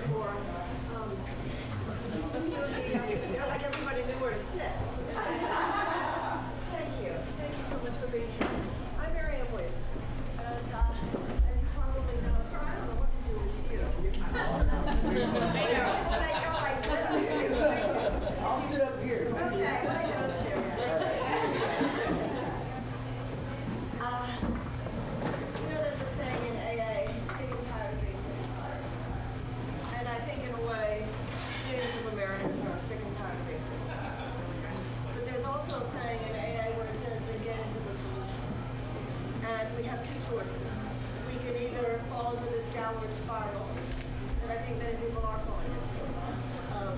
for a few of you guys. I feel like everybody knew where to sit. Thank you. Thank you so much for being here. I'm Marianne Williamson. And as you probably know, I don't know what to do with you. They go like this. I'll sit up here. Okay, I know too. There's a saying in AA, sick and tired of being sick and tired. And I think in a way, millions of Americans are sick and tired of being sick and tired. But there's also a saying in AA where it says to get into the solution. And we have two choices. We can either fall into this downward spiral, and I think many people are falling into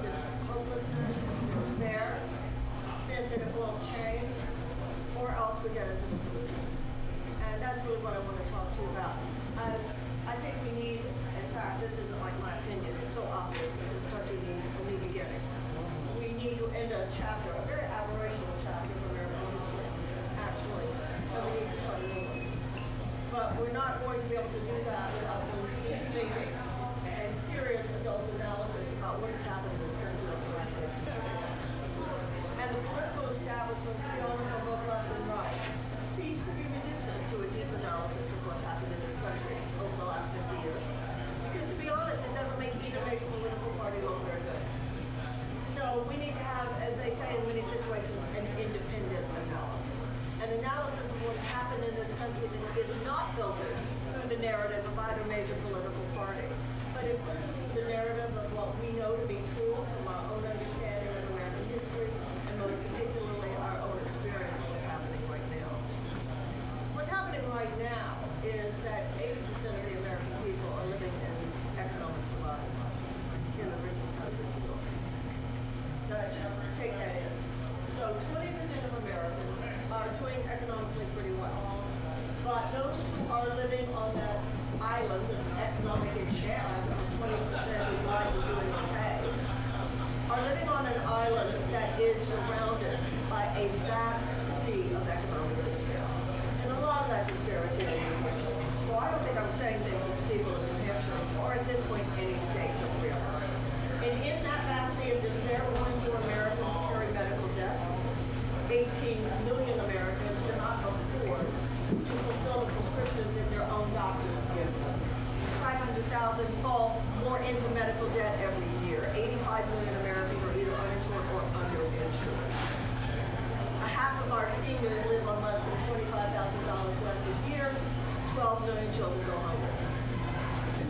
this hopelessness, despair, sense that it won't change, or else we get into the solution. And that's really what I want to talk to you about. I think we need, in fact, this isn't like my opinion, it's so obvious that this country needs a new beginning. We need to end a chapter, a very aberrational chapter of American history, actually, and we need to start a new one. But we're not going to be able to do that without some deep thinking and serious adult analysis about what has happened in this country over the last 50 years. And the political establishment, to be honest, on both left and right, seems to be resistant to a deep analysis of what's happened in this country over the last 50 years. Because to be honest, it doesn't make either major political party look very good. So we need to have, as they say in many situations, an independent analysis. An analysis of what's happened in this country that is not filtered through the narrative of either major political party, but is filtered through the narrative of what we know to be true from our own understanding of American history, and most particularly our own experience of what's happening right now. What's happening right now is that 80% of the American people are living in economic survival in the richest country in the world. Now, just take that in. So 20% of Americans are doing economically pretty well. But those who are living on that island of economic enchantment, 20% whose lives are doing okay, are living on an island that is surrounded by a vast sea of economic despair. And a lot of that despair is here in New Hampshire. Well, I don't think I'm saying things that people in New Hampshire, or at this point any state, don't realize. And in that vast sea of despair, 1 in 4 Americans carry medical debt. 18 million Americans cannot afford to fulfill the prescriptions that their own doctors give them. 500,000 fall more into medical debt every year. 85 million Americans are either uninsured or underinsured. A half of our seniors live on less than $25,000 less a year. 12 million children go hungry.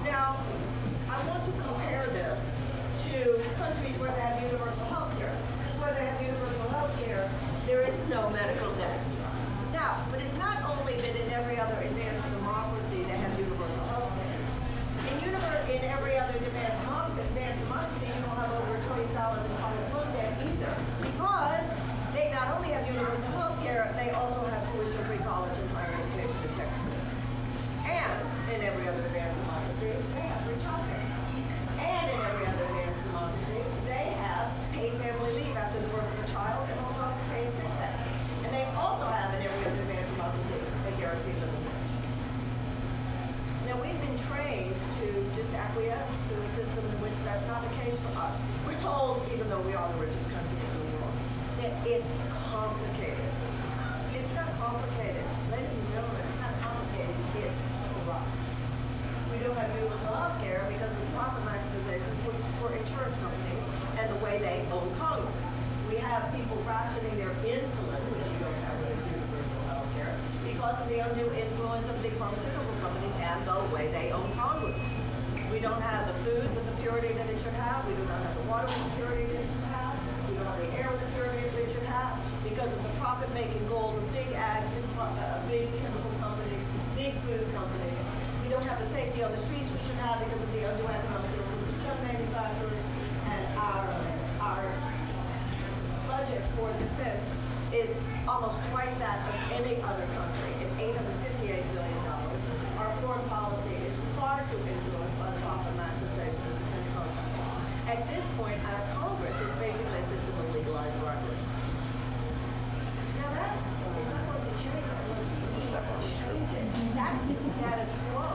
Now, I want to compare this to countries where they have universal health care. Because where they have universal health care, there is no medical debt. Now, but it's not only that in every other advanced democracy they have universal health care. In every other advanced democracy, you don't have over $1 trillion in college loan debt either. Because they not only have universal health care, they also have tuition-free college and higher education and textbooks. And in every other advanced democracy, they have free childcare. And in every other advanced democracy, they have paid family leave after the birth of a child and also have paid sick pay. And they also have in every other advanced democracy a guaranteed living wage. Now we've been trained to just acquiesce to a system in which that's not the case for us. We're told, even though we are the richest country in the world, that it's complicated. It's not complicated. Ladies and gentlemen, it's not complicated. It's corrupt. We don't have universal health care because of profit maximization for insurance companies and the way they own Congress. We have people rationing their insulin, which you don't have with universal health care, because of the undue influence of big pharmaceutical companies and the way they own Congress. We don't have the food with the purity that it should have. We do not have the water with the purity that it should have. We don't have the air with the purity that it should have because of the profit-making goals of big ag, big chemical companies, big food companies. We don't have the safety on the streets we should have because of the undue economic influence of gun manufacturers, and our budget for defense is almost twice that of any other country at $858 billion. Our foreign policy is far too influenced by the profit maximization of defense contractors. At this point, our Congress is basically a system of legalized bribery. Now that is not going to change unless we change it. That's the status quo.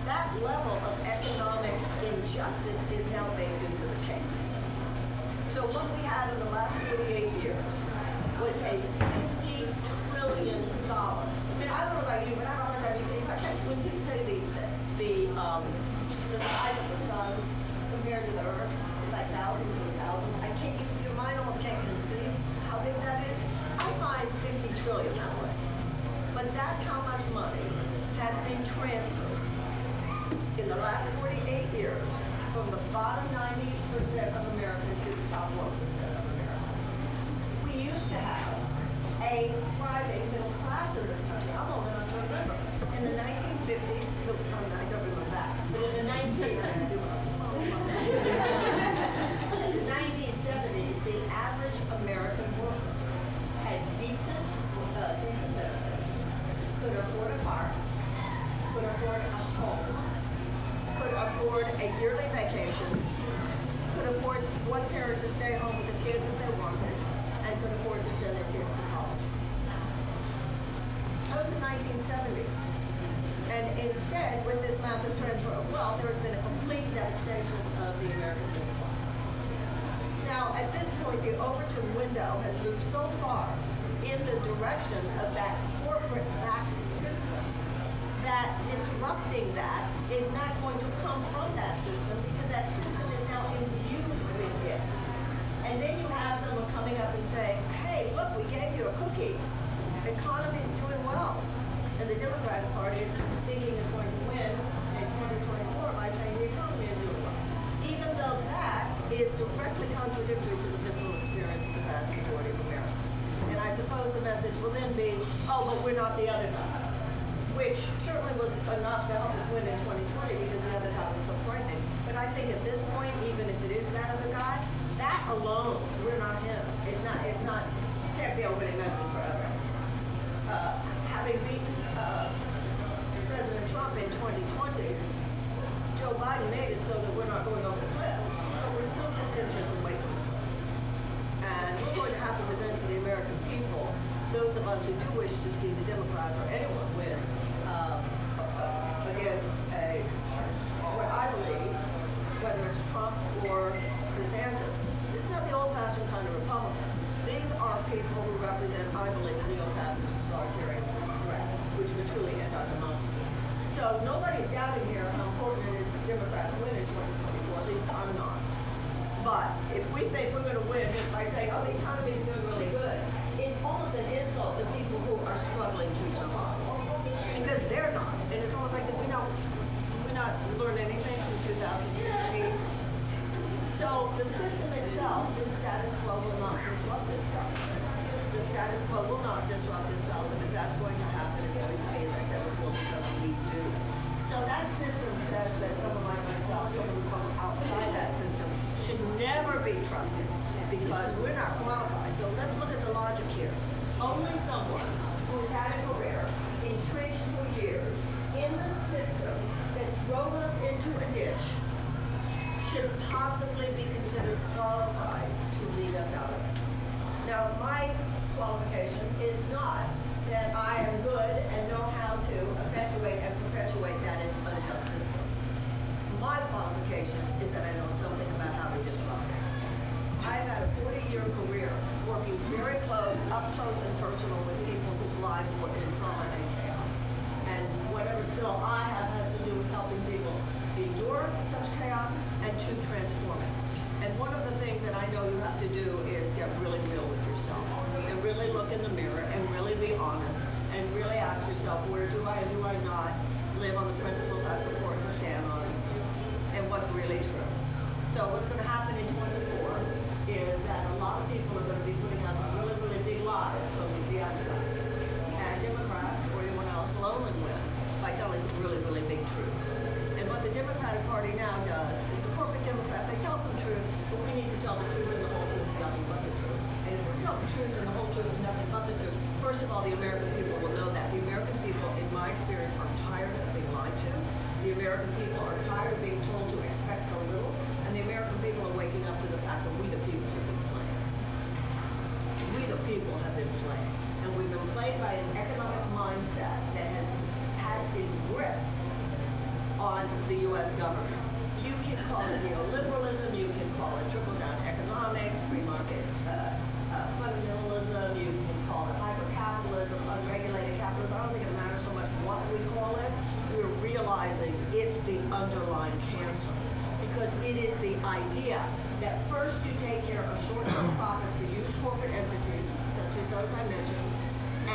That that level of economic injustice is now baked into the cake. So what we had in the last 48 years was a $50 trillion. I mean, I don't know about you, but I don't know that. I mean, it's like when people tell you the size of the sun compared to the earth, it's like thousands and thousands. Your mind almost can't conceive how big that is. I find 50 trillion that way. But that's how much money has been transferred in the last 48 years from the bottom 90% of Americans to the top 1% of America. We used to have a thriving middle class in this country. I'm old enough to remember. In the 1950s, I don't remember that, but in the 1970s, the average American worker had decent benefits, could afford a car, could afford a home, could afford a yearly vacation, could afford one parent to stay home with the kids if they wanted, and could afford to send their kids to college. That was the 1970s. And instead, with this massive transfer of wealth, there has been a complete devastation of the American middle class. Now, at this point, the Overton window has moved so far in the direction of that corporate-backed system that disrupting that is not going to come from that system because that system is now imbued with it. And then you have someone coming up and saying, hey, look, we gave you a cookie. The economy's doing well. And the Democratic Party is thinking it's going to win in 2024 by saying the economy is doing well. Even though that is directly contradictory to the visceral experience of the vast majority of Americans. And I suppose the message will then be, oh, but we're not the other guy. Which certainly was enough to help us win in 2020 because the other guy was so frightening. But I think at this point, even if it is that other guy, that alone, we're not him. It's not, can't be a winning message forever. Having beaten President Trump in 2020, Joe Biden made it so that we're not going over the cliff, but we're still 6 inches away from the cliff. And we're going to have to present to the American people, those of us who do wish to see the Democrats or anyone win against what I believe, whether it's Trump or DeSantis, this is not the old-fashioned kind of Republican. These are people who represent, I believe, the neo-fascist authoritarian threat, which would truly end our democracy. So nobody's doubting here how important it is that Democrats win in 2024, at least I'm not. But if we think we're going to win just by saying, oh, the economy is doing really good, it's almost an insult to people who are struggling to survive. Because they're not. And it's almost like we not learned anything from 2016. So the system itself, the status quo will not disrupt itself. The status quo will not disrupt itself, and if that's going to happen, it's going to be, as I said before, because we do. So that system says that someone like myself, someone from outside that system, should never be trusted because we're not qualified. So let's look at the logic here. Only someone who had a career entrenched for years in the system that drove us into a ditch should possibly be considered qualified to lead us out of it. Now, my qualification is not that I am good and know how to effectuate and perpetuate that unjust system. My qualification is that I know something about how to disrupt it. I've had a 40-year career working very up close and personal with people whose lives were in trauma and chaos. And whatever skill I have has to do with helping people endure such chaos and to transform it. And one of the things that I know you have to do is get really real with yourself and really look in the mirror and really be honest and really ask yourself, where do I not live on the principles I purport to stand on and what's really true. So what's going to happen in 24 is that a lot of people are going to be putting out some really, really big lies from the outside. And Democrats or anyone else will only win by telling some really, really big truths. And what the Democratic Party now does is the corporate Democrats, they tell some truth, but we need to tell the truth and the whole truth, nothing but the truth. And if we tell the truth and the whole truth, nothing but the truth, first of all, the American people will know that. The American people, in my experience, are tired of being lied to. The American people are tired of being told to expect so little. And the American people are waking up to the fact that we the people have been played. We the people have been played. And we've been played by an economic mindset that has had a grip on the U.S. government. You can call it neoliberalism, you can call it trickle-down economics, free market fundamentalism, you can call it hyper-capitalism, unregulated capitalism. I don't think it matters so much what we call it. We're realizing it's the underlying cancer, because it is the idea that first you take care of short-term profits for huge corporate entities, such as those I mentioned,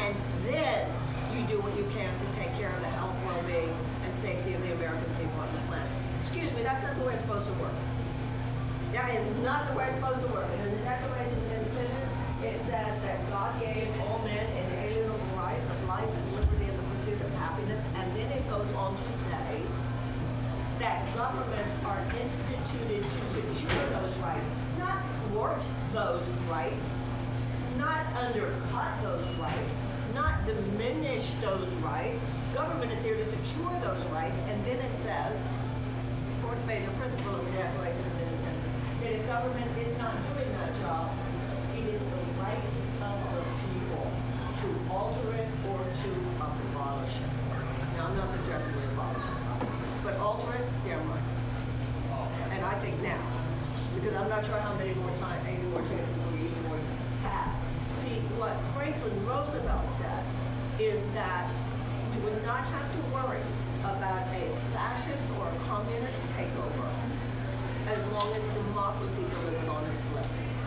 and then you do what you can to take care of the health, well-being, and safety of the American people on the planet. Excuse me, that's not the way it's supposed to work. That is not the way it's supposed to work. And in the Declaration of Independence, it says that God gave all men inalienable rights of life and liberty and the pursuit of happiness. And then it goes on to say that governments are instituted to secure those rights, not thwart those rights, not undercut those rights, not diminish those rights. Government is here to secure those rights, and then it says, fourth major principle of the Declaration of Independence, that if government is not doing that job, it is the right of the people to alter it or to abolish it. Now, I'm not suggesting we abolish it, but alter it, damn right. And I think now, because I'm not sure how many more chances we even going to have. See, what Franklin Roosevelt said is that we would not have to worry about a fascist or a communist takeover as long as democracy delivered on its blessings.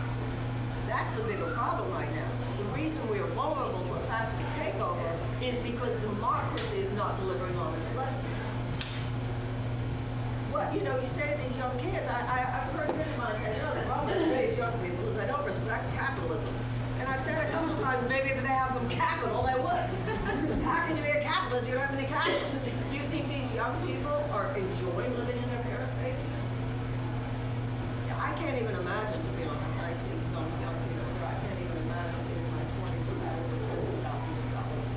That's the bigger problem right now. The reason we are vulnerable to a fascist takeover is because democracy is not delivering on its blessings. What, you say to these young kids, I've heard friends of mine say, the problem with today's young people is they don't respect capitalism. And I've said a couple of times, maybe if they have some capital, they would. How can you be a capitalist? You don't have any capital. Do you think these young people are enjoying living in their parents' basement? I can't even imagine, to be honest. I see some young people there. I can't even imagine in my 20s having $40,000 in college.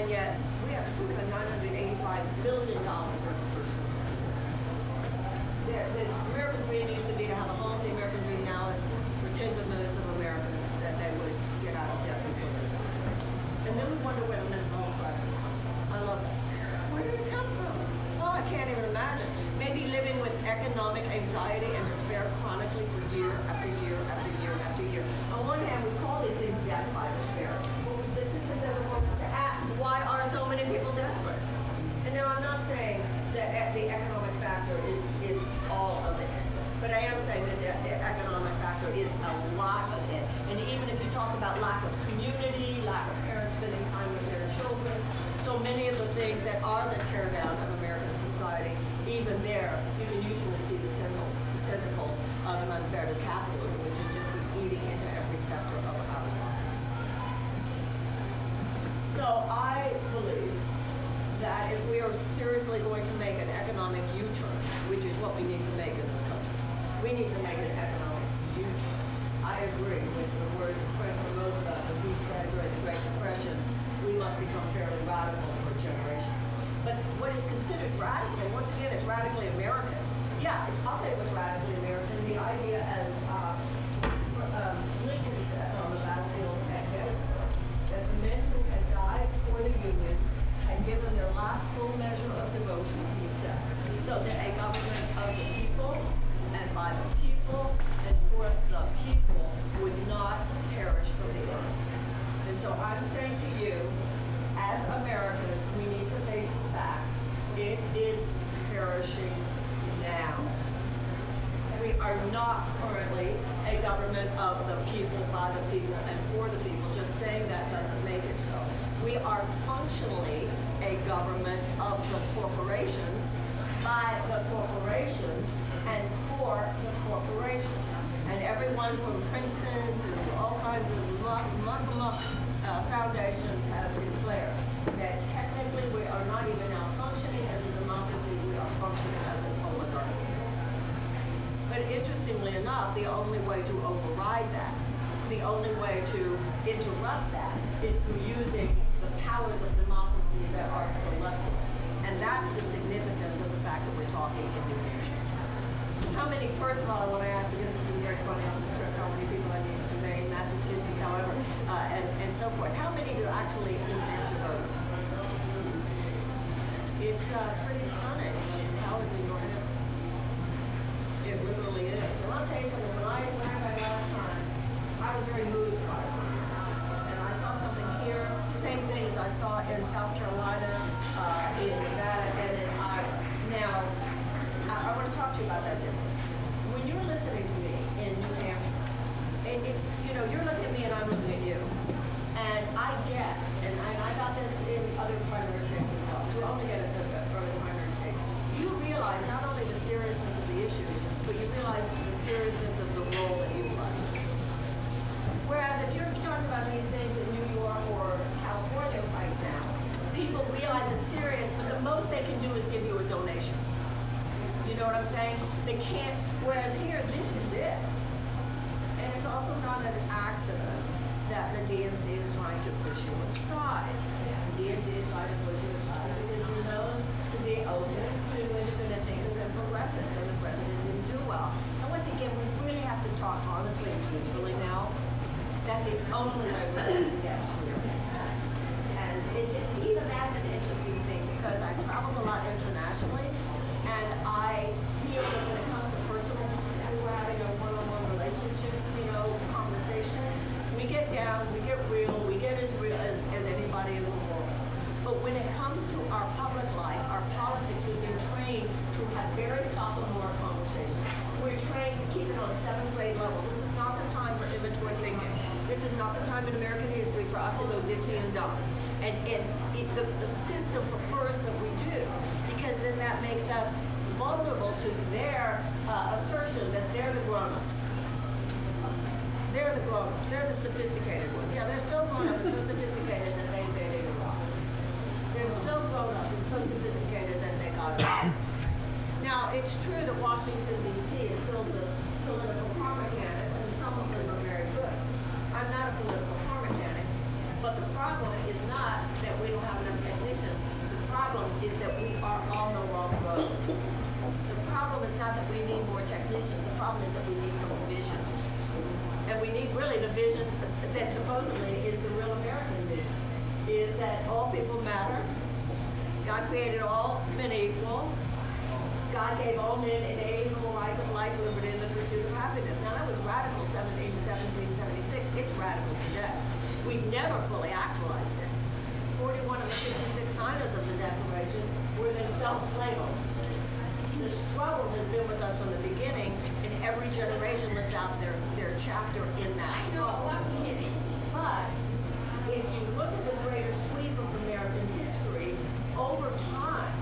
And yet, we have something like $985 billion worth of personal finance. The American dream used to be to have a home. The American dream now is for tens of millions of Americans that they would get out of debt before they die. And then we wonder where the mental health crisis comes from. I love that. Where did it come from? Oh, I can't even imagine. Maybe living with economic anxiety and despair chronically for year after year after year after year. On one hand, we call these things death by despair. Well, the system doesn't want us to ask, why are so many people desperate? And now I'm not saying that the economic factor is all of it. But I am saying that the economic factor is a lot of it. And even if you talk about lack of community, lack of parents spending time with their children, so many of the things that are the teardown of American society, even there, you can usually see the tentacles of an unfair capitalism, which is just eating into every sector of our lives. So I believe that if we are seriously going to make an economic U-turn, which is what we need to make in this country, we need to make an economic U-turn. I agree with the words of Franklin Roosevelt when he said during the Great Depression, we must become fairly radical for a generation. But what is considered radical, once again, it's radically American. Yeah, I'll tell you what's radically American. The idea, as Lincoln said on the battlefield at Gettysburg, that the men who had died for the Union had given their last full measure of devotion, he said, so that a government of the people and by the people and for the people would not perish from the earth. And so I'm saying to you, as Americans, we need to face the fact it is perishing now. We are not currently a government of the people, by the people, and for the people. Just saying that doesn't make it so. We are functionally a government of the corporations, by the corporations, and for the corporations. And everyone from Princeton to all kinds of foundations has declared that technically we are not even now functioning as a democracy, we are functioning as an oligarchy. But interestingly enough, the only way to override that, the only way to interrupt that, is through using the powers of democracy that are selective. And that's the significance of the fact that we're talking in New Hampshire. How many, first of all, I want to ask, because it's been very funny on the script, how many people I need to name, Massachusetts, however, and so forth. How many do actually New Hampshire voters? pretty stunning. How is it going? It literally is. And I'll tell you something, when I went last time, I was very moved by it. And I saw something here, same things I saw in South Carolina, in Nevada, and then I want to talk to you about that difference. When you're listening to me in New Hampshire, it's, you're looking at me and I'm looking at you. And I get, and I got this in other primary states as well, to only get it in the early primary states. You realize not only the seriousness of the issue, but you realize the seriousness of the role that you play. Whereas if you're talking about these things in New York or California right now, people realize it's serious, but the most they can do is give you a donation. You know what I'm saying? They can't, whereas here, this is it. And it's also not an accident that the DNC is trying to push you aside. The DNC is trying to push you aside because you're known to be open to independent thinkers and progressives, and the president didn't do well. And once again, we really have to talk honestly and truthfully now. That's the only way we're going to get clear. And even that's an interesting thing because I've traveled a lot internationally, and I feel that when it comes to personal, we're having a one-on-one relationship, conversation, we get down, we get real, we get as real as anybody in the world. But when it comes to our public life, our politics, we've been trained to have very sophomore conversations. We're trained to keep it on a 7th grade level. This is not the time for immature thinking. This is not the time in American history for us to go ditzy and dumb. And the system prefers that we do, because then that makes us vulnerable to their assertion that they're the grown-ups. They're the grown-ups. They're the sophisticated ones. Yeah, they're so grown-up and so sophisticated that they did it wrong. They're so grown-up and so sophisticated that they got it wrong. Now, it's true that Washington, D.C. is filled with political car mechanics, and some of them are very good. I'm not a political car mechanic, but the problem is not that we don't have enough technicians. The problem is that we are on the wrong road. The problem is not that we need more technicians. The problem is that we need some vision. And we need really the vision that supposedly is the real American vision, is that all people matter. God created all men equal. God gave all men inalienable rights of life, liberty, and the pursuit of happiness. Now that was radical 1776. It's radical today. We've never fully actualized it. 41 of the 56 signers of the Declaration were themselves slave owners. The struggle has been with us from the beginning, and every generation lives out their chapter in that struggle. But if you look at the greater sweep of American history, over time,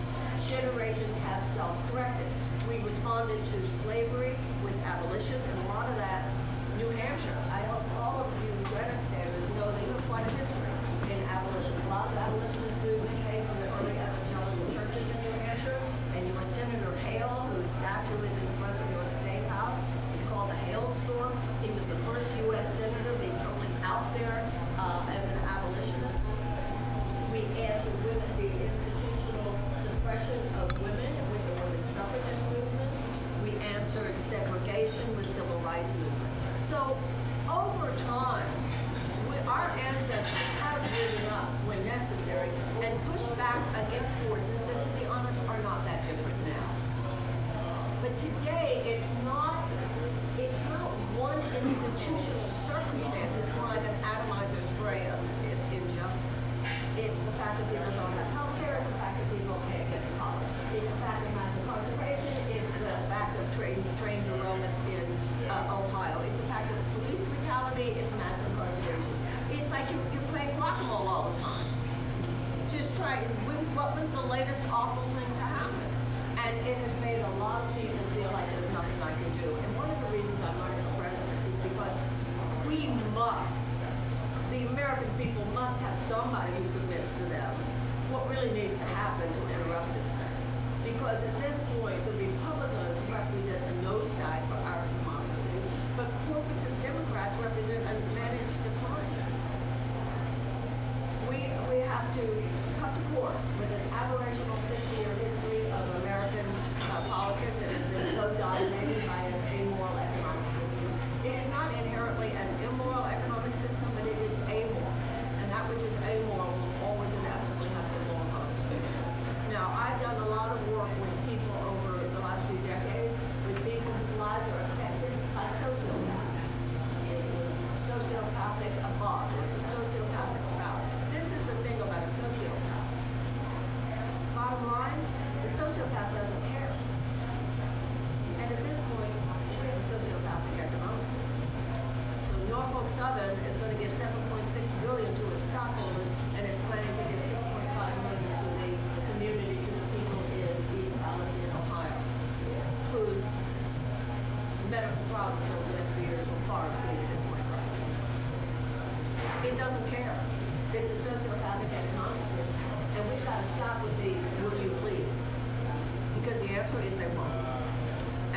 generations have self-corrected. We responded to slavery with abolition, and a lot of that, New Hampshire. I hope all of you Reddit standers know that you have quite a history in abolition. A lot of abolitionist movement came from the early evangelical churches in New Hampshire, and your Senator Hale, whose statue is in front of your state house, is called the Hailstorm. He was the first U.S. senator being totally out there as an abolitionist. We answered women, the institutional suppression of women with the women's suffragist movement. We answered segregation with civil rights movement. So over time, our ancestors have risen up when necessary and pushed back against forces that, to be honest, are not that different now. But today, it's not one institutional circumstance. It's more like an atomizer spray of injustice. It's the fact that people don't have health care. It's the fact that people can't get to college. It's the fact of mass incarceration. It's the fact of train derailments in Ohio. It's the fact of police brutality. It's mass incarceration. It's like you're playing guacamole all the time. Just try. What was the latest awful thing to happen? And it has made a lot of people feel like there's nothing I can do. And one of the reasons I'm running for president is because the American people must have somebody who submits to them. What really needs to happen to interrupt this thing? Because at this point, the Republicans represent a nosedive for our democracy, but corporatist Democrats represent a managed decline. We have to cut to court with an aberrational 50-year history of American politics that has been so dominated by an amoral economic system. It is not inherently an immoral economic system, but it is amoral. And that which is amoral will always inevitably have immoral consequences. Now, I've done a Southern is going to give $7.6 billion to its stockholders and is planning to give $6.5 million to the community, to the people in East Alabama and Ohio, whose medical problems over the next few years will far exceed 6.5. It doesn't care. It's a sociopathic economic system, and we've got to stop with the "will you please," because the answer is they won't.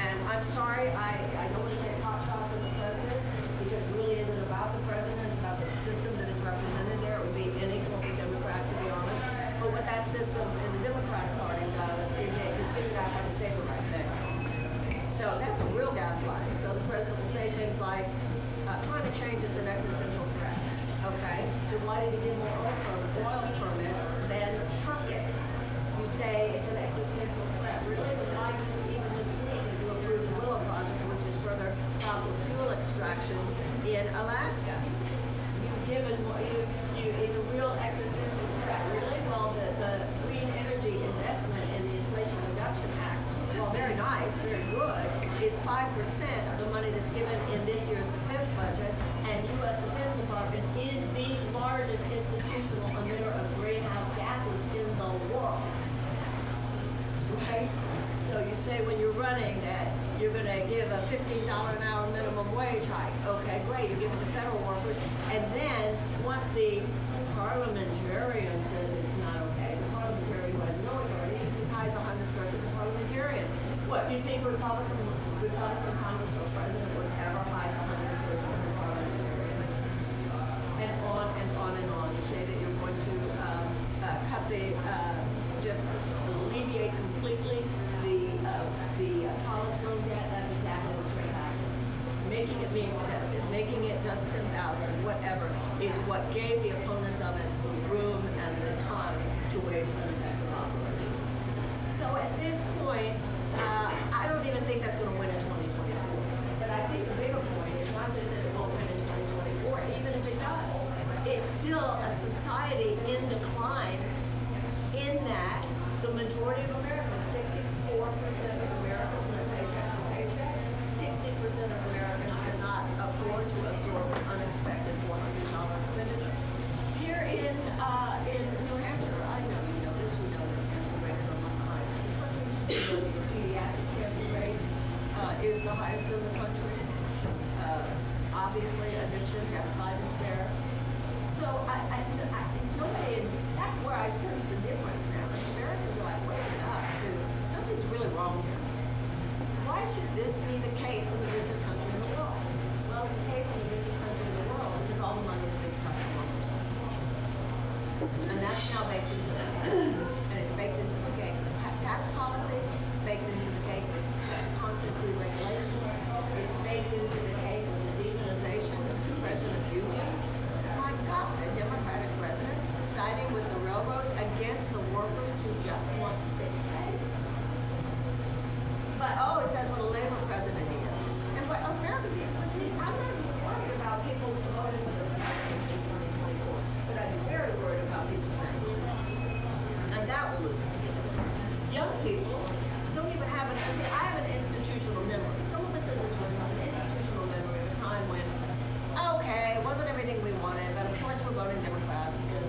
And I'm sorry, I don't want to take hot shots at the president, because it really isn't about the president, it's about the system that is represented there. It would be any corporate Democrat, to be honest. But what that system in the Democratic Party does is it figures out how to say the right things. So that's a real gaslighting. So the president will say things like, climate change is an existential threat. Okay, then why did he give more oil permits than Trump did? You say it's an existential threat. Really? Then why just even this week you approve the Willow Project, which is further fossil fuel extraction in Alaska? You've given, it's a real existential threat. Really? Well, the Green Energy Investment and the Inflation Reduction Act, well, very nice, very good, is 5% of the money that's given in this year's defense budget, and U.S. Defense Department is the largest institutional emitter of greenhouse gases in the world. Right? So you say when you're running that you're going to give a $15 an hour minimum wage hike. Okay, great, you give it to federal workers, and then once the parliamentarian says it's not okay, the parliamentarian who has no authority, you just hide behind the skirts of the parliamentarian. What, do you think Republican Congress or President would ever hide behind the skirts of the parliamentarian? And on and on and on. You say that you're going to cut the, just alleviate completely the college loan debt. That's exactly what's going to happen. Making it means tested, making it just 10,000, whatever, is what gave the opponents of it the room and the time to wage an effective operation. So at this point, I don't even think that's going to win in 2024. But I think the bigger point is not just that it won't win in 2024, even if it does. It's still a society in decline in that the majority of Americans, 64% of Americans live paycheck to paycheck, 60% of Americans cannot afford to absorb an unexpected $400 expenditure. Here in New Hampshire, I know you know this, we know that cancer rates are among the highest in the country. The pediatric cancer rate is the highest in the country. Obviously, addiction, deaths by despair. So nobody, that's where I sense the difference now. Americans are like waking up to something's really wrong here. Why should this be the case in the richest country in the world? Well, it's the case in the richest country in the world because all the money is being sucked from others. And that's now baked into the cake. And it's baked into the cake with tax policy, baked into the cake with constant deregulation, it's baked into the cake with the demonization and suppression of unions. My God, a Democratic president siding with the railroads against the workers who just want sick pay. But he says what a labor president is. And what American people, I'm not even worried about people voting for the Republicans in 2024, but I'm very worried about people staying. And that will lose it. Young people don't even have an, see, I have an institutional memory. Some of us in this room have an institutional memory of a time when, okay, it wasn't everything we wanted, but of course we're voting Democrats because,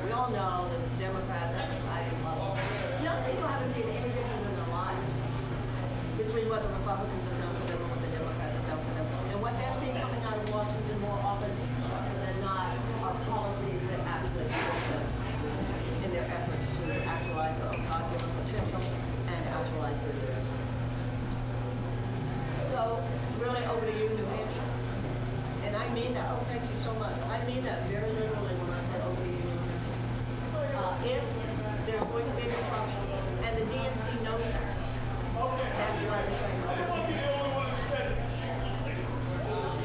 we all know that the Democrats at the highest level. Young people haven't seen any difference in their lives between what the Republicans have done for them and what the Democrats have done for them. And what they've seen coming out of Washington more often than not are policies that actually support them in their efforts to actualize their own God-given potential and actualize their dreams. So, really over to you, New Hampshire. And I mean that. Oh, thank you so much. I mean that very literally when I said over to you. If there's going to be disruption, and the DNC knows that, that's why they're trying to stop.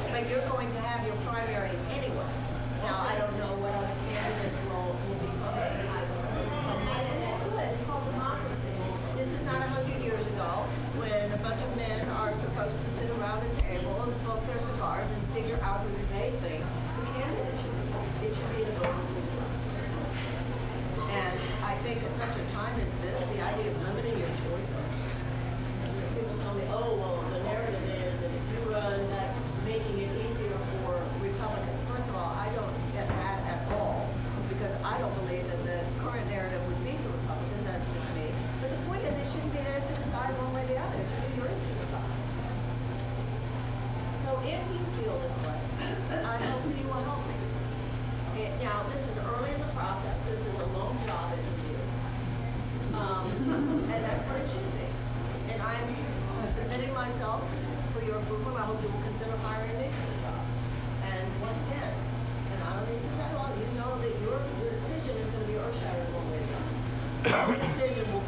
But you're going to have your primary anyway. Now, I don't know what other candidates will be coming. It's called democracy. This is not 100 years ago when a bunch of men are supposed to sit around a table and smoke their cigars and figure out who they think the candidate should be. It should be the voters who decide. And I think at such a time as this, the idea of limiting your choices. People tell me, oh, well, the narrative is that if you run, that's making it easier for Republicans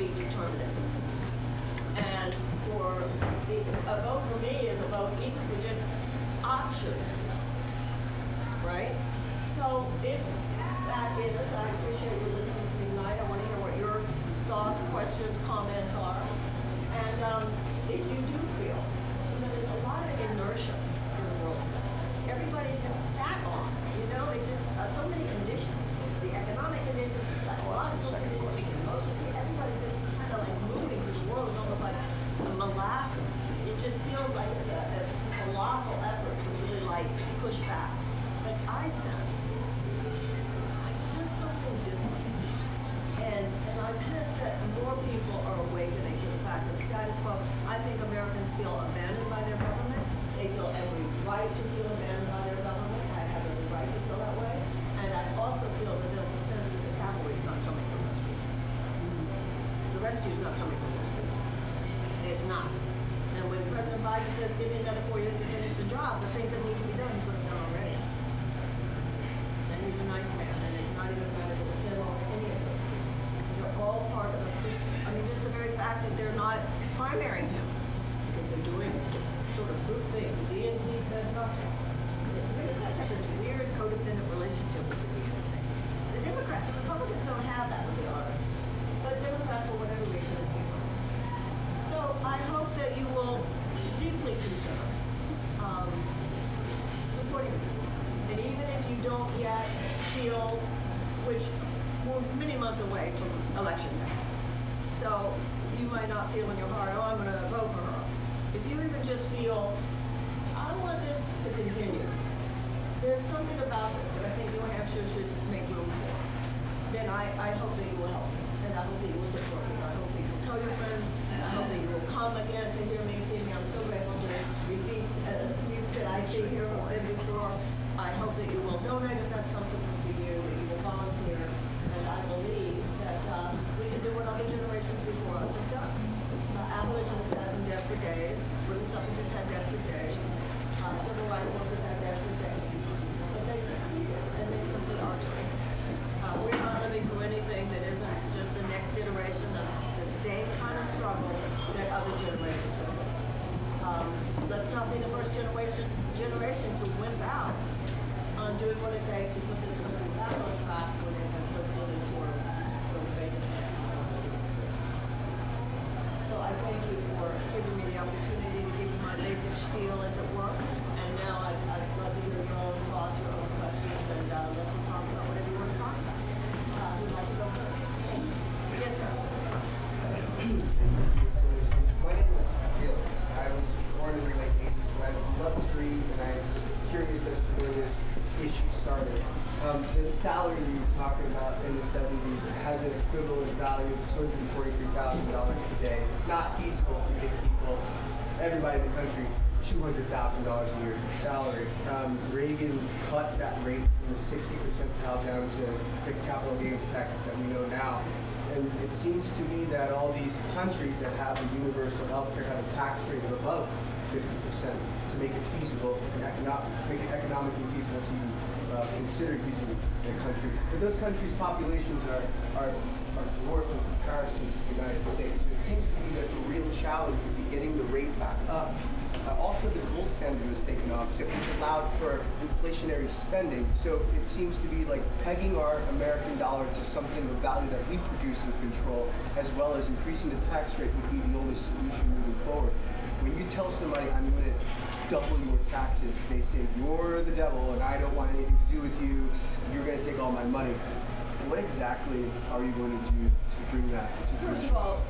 be determinative. And a vote for me is a vote even for just options, right? So if that is, I appreciate you listening to me tonight. I want to hear what your thoughts, questions, comments are. And if you do feel, there's a lot of inertia in the world today. Everybody's just sat on, it's just so many conditions. The economic conditions, the psychological conditions, emotionally, everybody's just kind of like moving through the world almost like molasses. It just feels like it's a colossal effort to really like push back. But I sense something different. And I sense that more people are awakening to the fact that status quo. I think Americans feel abandoned by their government. They feel every right to feel abandoned by their government. I have every right to feel that way. And I also feel that there's a sense that the cavalry is not coming from those people. The rescue is not coming from those people. It's not. And when President Biden says, give me another 4 years to finish the job, the things that need to be done, he put them done already. And he's a nice man, and it's not even medical to sit on any of them. They're all part of the system. I mean, just the very fact that they're not primarying him, because they're doing this sort of group thing. The DNC says not to. The Democrats have this weird codependent relationship with the DNC. The Republicans don't have that with the others. But Democrats, for whatever reason, do. So I hope that you will deeply consider supporting me. And even if you don't yet feel, which we're many months away from election day, so you might not feel in your heart, oh, I'm going to vote for her. If you even just feel, I want this to continue, there's something about this that I think New Hampshire should make room for, then I hope that you will help me. And I hope that you will support me. I hope that you will tell your friends. I hope that you will come again to hear me, see me. I'm so grateful to repeat that I see here and before. I hope that you will donate if that's comfortable for you, that you will volunteer. And I believe that we can do what other generations before us have done. Abolitionists had some desperate days. Women's suffragists had desperate days. Civil rights workers had desperate days. But they succeeded, and they simply are doing. We're not living through anything that isn't just the next iteration of the same kind of struggle that other generations have been. Let's not be the first generation to wimp out on doing what it takes to put this country back on track when it has so clearly swerved from the basic So I thank you for giving me the opportunity to give you my basic spiel, as it were. And now I'd love to hear your own thoughts, your own questions, and let's just talk about whatever you want to talk about. Who'd like to go first? Yes, sir. My name is Felix. I was born in the late 80s, but I love to read, and I was curious as to where this issue started. The salary you were talking about in the 70s has an equivalent value of $243,000 today. It's not feasible to give people, everybody in the country, $200,000 a year in salary. Reagan cut that rate from the 60% down to the capital gains tax that we know now. And it seems to me that all these countries that have a universal health care have a tax rate of above 50% to make it feasible and make it economically feasible to consider using the country. But those countries' populations are dwarfed in comparison to the United States. So it seems to me that the real challenge would be getting the rate back up. Also, the gold standard was taken off, so it's allowed for inflationary spending. So it seems to be like pegging our American dollar to something of value that we produce and control, as well as increasing the tax rate would be the only solution moving forward. When you tell somebody, I'm going to double your taxes, they say, you're the devil and I don't want anything to do with you, you're going to take all my money. What exactly are you going to do to bring that to fruition? First of all,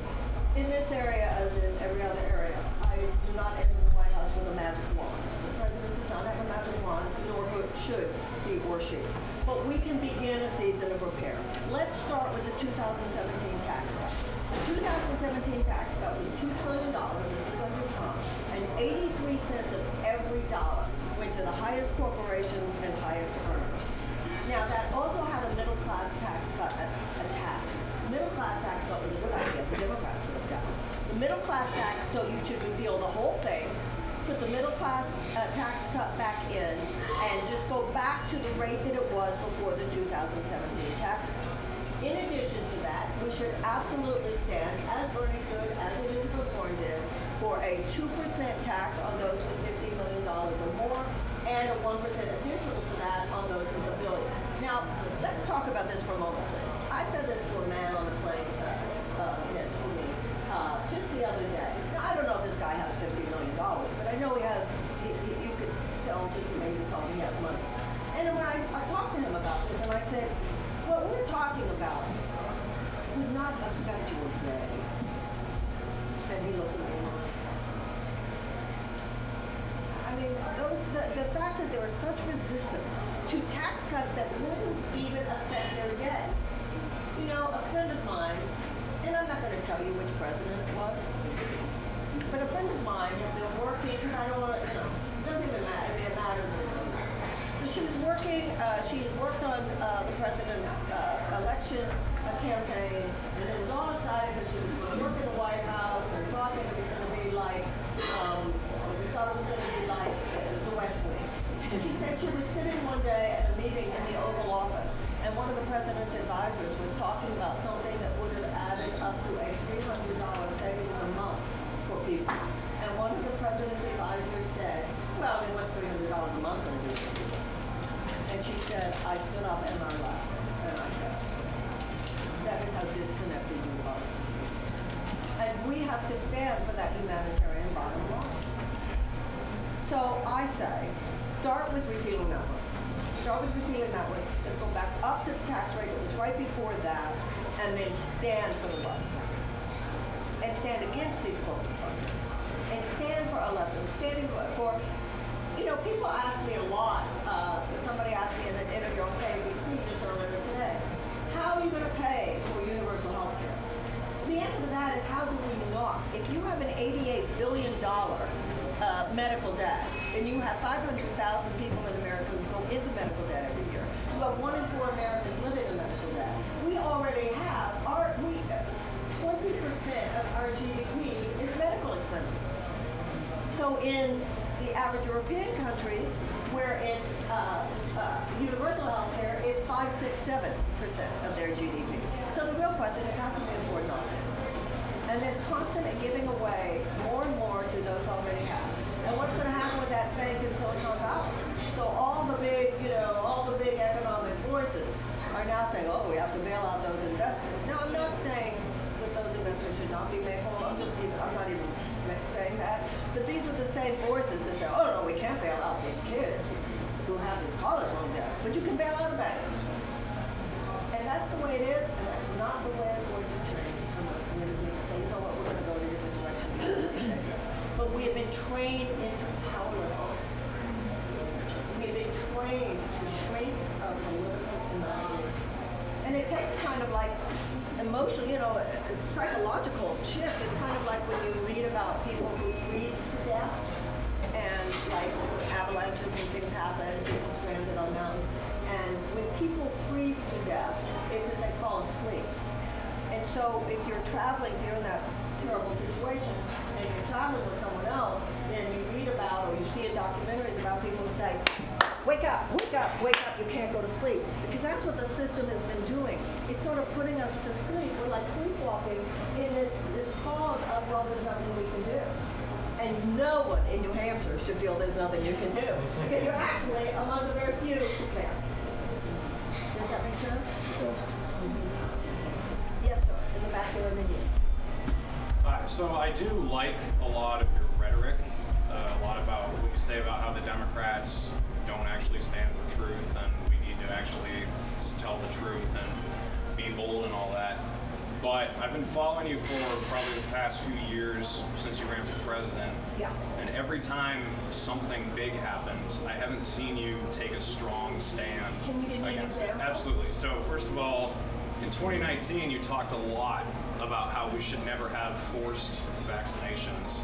in this area, as in every other area, I do not enter the White House with a magic wand. The president does not have a magic wand, nor should he or she. But we can begin a season of repair. Let's start with the 2017 tax cut. The 2017 tax cut was $2 trillion, as was under Trump, and 83 cents of every dollar went to the highest corporations and highest earners. Now, that also had a middle class tax cut attached. The middle class tax cut was a good idea. The Democrats would have done. The middle class tax, so you should repeal the whole thing, put the middle class tax cut back in, and just go back to the rate that it was before the 2017 tax cut. In addition to that, we should should absolutely stand, as Bernie stood, as Elizabeth Warren did, for a 2% tax on those with $50 million or more, and a 1% additional to that on those with $1 billion. Now, let's talk about this for a moment, please. I said this to a man on the plane next to me just the other day. Now, I don't know if this guy has $50 million, but I know he has, you could tell just from maybe he has money. And when I talked to him about this, and I said, what we're talking about would not affect your day. And he looked at me and went, I mean, the fact that there was such resistance to tax cuts that wouldn't even affect their day. You know, a friend of mine, and I'm not going to tell you which president it was, but a friend of mine had been working, because I don't want to, you know, it doesn't even matter, it matters. So she was working, she worked on the president's election campaign, and it was all excited because she was going to work in the White House and thought that it was going to be like, we thought it was going to be like the West Wing. And she said she was sitting one day at a meeting in the Oval Office, and one of the president's advisors was talking about something that would have added up to a $300 savings a month for people. And one of the president's advisors said, well, I mean, what's $300 a month going to do for people? And she said, I stood up and I laughed. And I said, that is how disconnected you are. And we have to stand for that humanitarian bottom line. So I say, start with repeal and network. Start with repeal and network. Let's go back up to the tax rate that was right before that, and then stand for the wealth tax. And stand against these corporate subsidies. And stand for a lesson. Standing for, you know, people ask me a lot. Somebody asked me in an interview on KBC just earlier today, how are you going to pay for universal health care? The answer to that is, how do we not? If you have an $88 billion medical debt, and you have 500,000 people in America who go into medical debt every year, you have 1 in 4 Americans living in medical debt. We already have 20% of our GDP is medical expenses. So in the average European countries, where it's universal health care, it's 5, 6, 7% of their GDP. So the real question is, how can we afford not to? And there's constant giving away more and more to those who already have. And what's going to happen with that bank in Silicon Valley? So all the big, all the big economic forces are now saying, oh, we have to bail out those investors. Now, I'm not saying that those investors should not be made whole. I'm not even saying that. But these are the same forces that say, oh, no, we can't bail out these kids who have these college loan debts, but you can bail out a bank. And that's the way it is, and that's not the way it's going to change. So you know what, we're going to go in a different direction because we say so. But we have been trained into powerlessness. We have been trained to shrink our political imagination. And it takes a kind of like emotional, psychological shift. It's kind of like when you read about people who freeze to death, and like avalanches and things happen, people stranded on mountains. And when people freeze to death, it's that they fall asleep. And so if you're traveling, if you're in that terrible situation, and you're traveling with someone else, then you read about, or you see in documentaries about people who say, wake up, wake up, wake up, you can't go to sleep. Because that's what the system has been doing. It's sort of putting us to sleep. We're like sleepwalking in this fog of, well, there's nothing we can do. And no one in New Hampshire should feel there's nothing you can do. Because you're actually among the very few who can. Does that make sense? Yes, sir. In the back there in the year. So I do like a lot of your rhetoric, a lot about what you say about how the Democrats don't actually stand for truth, and we need to actually tell the truth and be bold and all that. But I've been following you for probably the past few years since you ran for president. Yeah. And every time something big happens, I haven't seen you take a strong stand Can you give me an against it. example? Absolutely. So first of all, in 2019, you talked a lot about how we should never have forced vaccinations.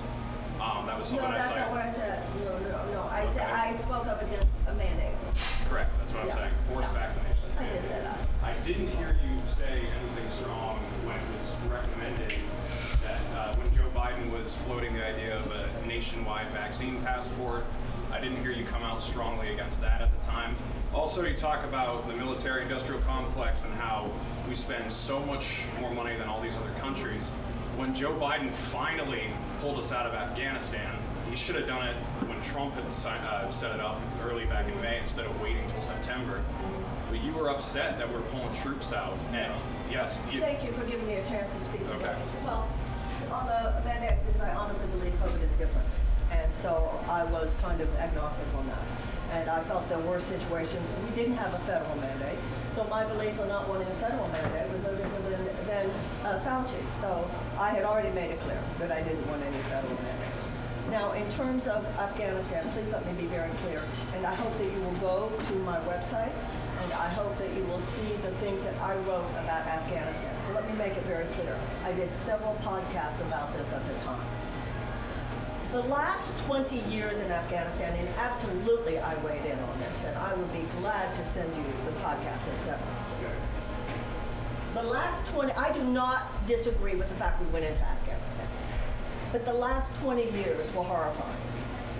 That was something No, that's not what I said. No. I said I spoke up against mandates. Correct. That's what I'm saying. Forced vaccinations. I just said that. I didn't hear you say anything strong when it was recommended that when Joe Biden was floating the idea of a nationwide vaccine passport, I didn't hear you come out strongly against that at the time. Also, you talk about the military-industrial complex and how we spend so much more money than all these other countries. When Joe Biden finally pulled us out of Afghanistan, he should have done it when Trump had set it up early back in May instead of waiting until September. But you were upset that we're pulling troops out. And yes, Thank you for giving me a chance to speak. Okay. Well, on the mandate, because I honestly believe COVID is different. And so I was kind of agnostic on that. And I felt there were situations, we didn't have a federal mandate. So my belief on not wanting a federal mandate was no different than Fauci. So I had already made it clear that I didn't want any federal mandate. Now, in terms of Afghanistan, please let me be very clear. And I hope that you will go to my website, and I hope that you will see the things that I wrote about Afghanistan. So let me make it very clear. I did several podcasts about this at the time. The last 20 years in Afghanistan, and absolutely I weighed in on this, and I would be glad to send you the podcast, etc. The last 20, I do not disagree with the fact we went into Afghanistan, but the last 20 years were horrifying.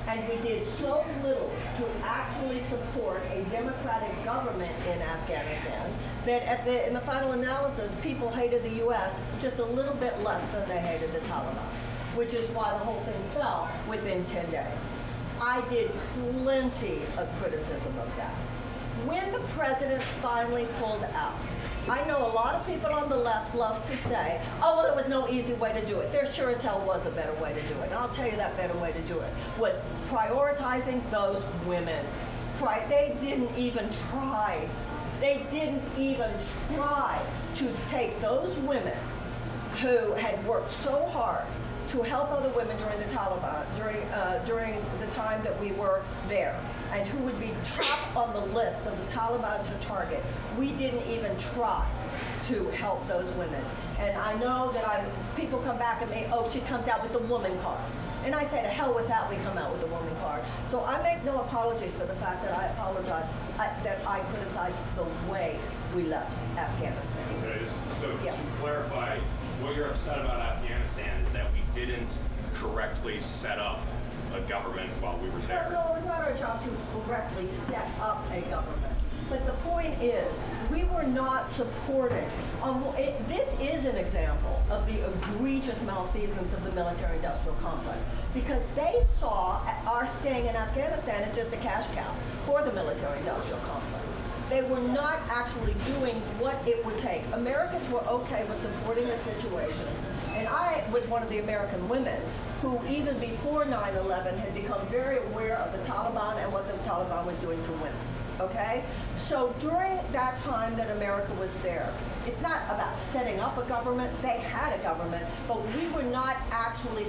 And we did so little to actually support a democratic government in Afghanistan that in the final analysis, people hated the U.S. just a little bit less than they hated the Taliban, which is why the whole thing fell within 10 days. I did plenty of criticism of that. When the president finally pulled out, I know a lot of people on the left love to say, oh, well, there was no easy way to do it. There sure as hell was a better way to do it. And I'll tell you that better way to do it was prioritizing those women. They didn't even try. They didn't even try to take those women who had worked so hard to help other women during the Taliban, during the time that we were there, and who would be top on the list of the Taliban to target. We didn't even try to help those women. And I know that people come back at me, oh, she comes out with the woman card. And I say, to hell with that, we come out with the woman card. So I make no apologies for the fact that I apologize, that I criticize the way we left Afghanistan. Okay, so Yeah. to clarify, what you're upset about Afghanistan is that we didn't correctly set up a government while we were there. No, it was not our job to correctly set up a government. But the point is, we were not supporting. This is an example of the egregious malfeasance of the military-industrial complex, because they saw our staying in Afghanistan as just a cash cow for the military-industrial complex. They were not actually doing what it would take. Americans were okay with supporting a situation. And I was one of the American women who, even before 9/11, had become very aware of the Taliban and what the Taliban was doing to women. Okay? So during that time that America was there, it's not about setting up a government. They had a government, but we were not actually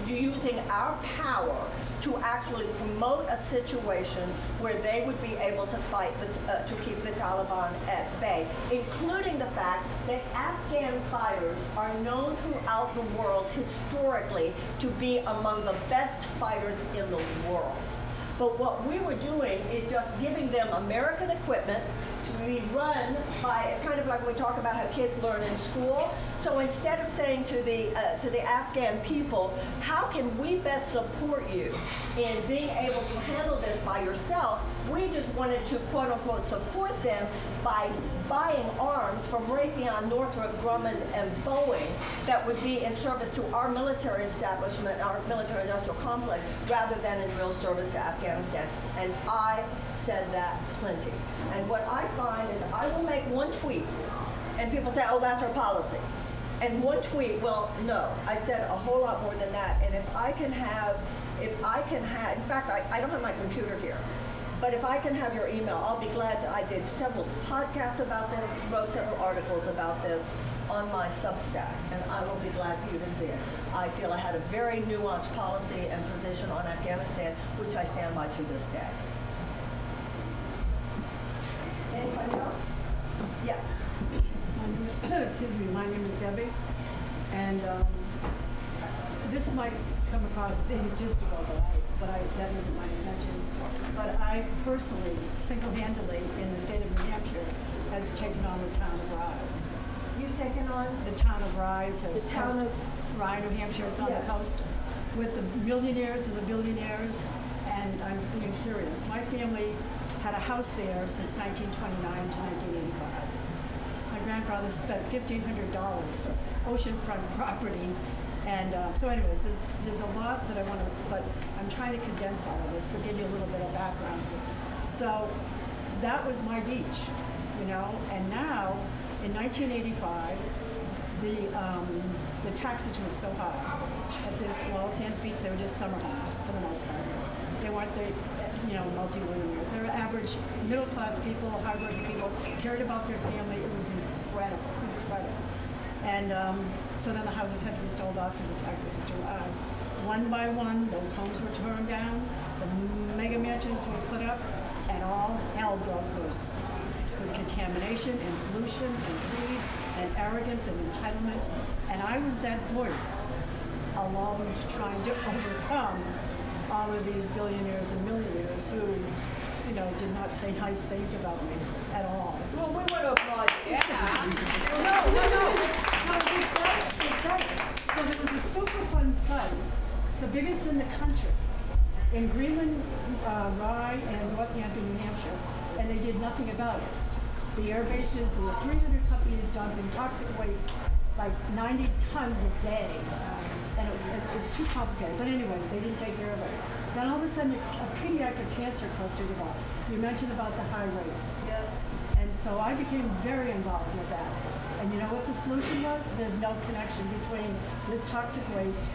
using our power to actually promote a situation where they would be able to fight, to keep the Taliban at bay, including the fact that Afghan fighters are known throughout the world historically to be among the best fighters in the world. But what we were doing is just giving them American equipment to be run by, it's kind of like when we talk about how kids learn in school. So instead of saying to the Afghan people, how can we best support you in being able to handle this by yourself, we just wanted to, quote unquote, support them by buying arms from Raytheon, Northrop Grumman, and Boeing that would be in service to our military establishment, our military industrial complex, rather than in real service to Afghanistan. And I said that plenty. And what I find is I will make one tweet, and people say, oh, that's our policy. And one tweet, well, no, I said a whole lot more than that. And if I can have, in fact, I don't have my computer here, but if I can have your email, I'll be glad to. I did several podcasts about this, wrote several articles about this on my Substack, and I will be glad for you to see it. I feel I had a very nuanced policy and position on Afghanistan, which I stand by to this day. Anybody else? Yes. Excuse me, my name is Debbie, and this might come across as egotistical, but that isn't my intention. But I personally, single-handedly, in the state of New Hampshire, has taken on the town of Rye. You've taken on? The town of Rye, it's the town of Rye, New Hampshire, it's on yes. the coast, with the millionaires and the billionaires, and I'm being serious. My family had a house there since 1929 to 1985. My grandfather spent $1,500 for oceanfront property. And so anyways, there's a lot that I want to, but I'm trying to condense all of this, but give you a little bit of background. So that was my beach, you know, and now in 1985, the taxes were so high. At this Walls Sands Beach, they were just summer homes for the most part. They weren't the, you know, multi-millionaires. They were average middle-class people, hardworking people, cared about their family. It was incredible, incredible. And so then the houses had to be sold off because the taxes were too high. One by one, those homes were torn down, the mega mansions were put up, and all hell broke loose with contamination and pollution and greed and arrogance and entitlement. And I was that voice alone trying to overcome all of these billionaires and millionaires who, you know, did not say nice things about me at all. Well, we want to applaud you. So there was a super fun site, the biggest in the country, in Greenland, Rye, and Northampton, New Hampshire, and they did nothing about it. The air bases, there were 300 companies dumping toxic waste, like 90 tons a day, and it's too complicated. But anyways, they didn't take care of it. Then all of a sudden, a pediatric cancer cluster developed. You mentioned about the high rate. Yes. And so I became very involved with that. And you know what the solution was? There's no connection between this toxic waste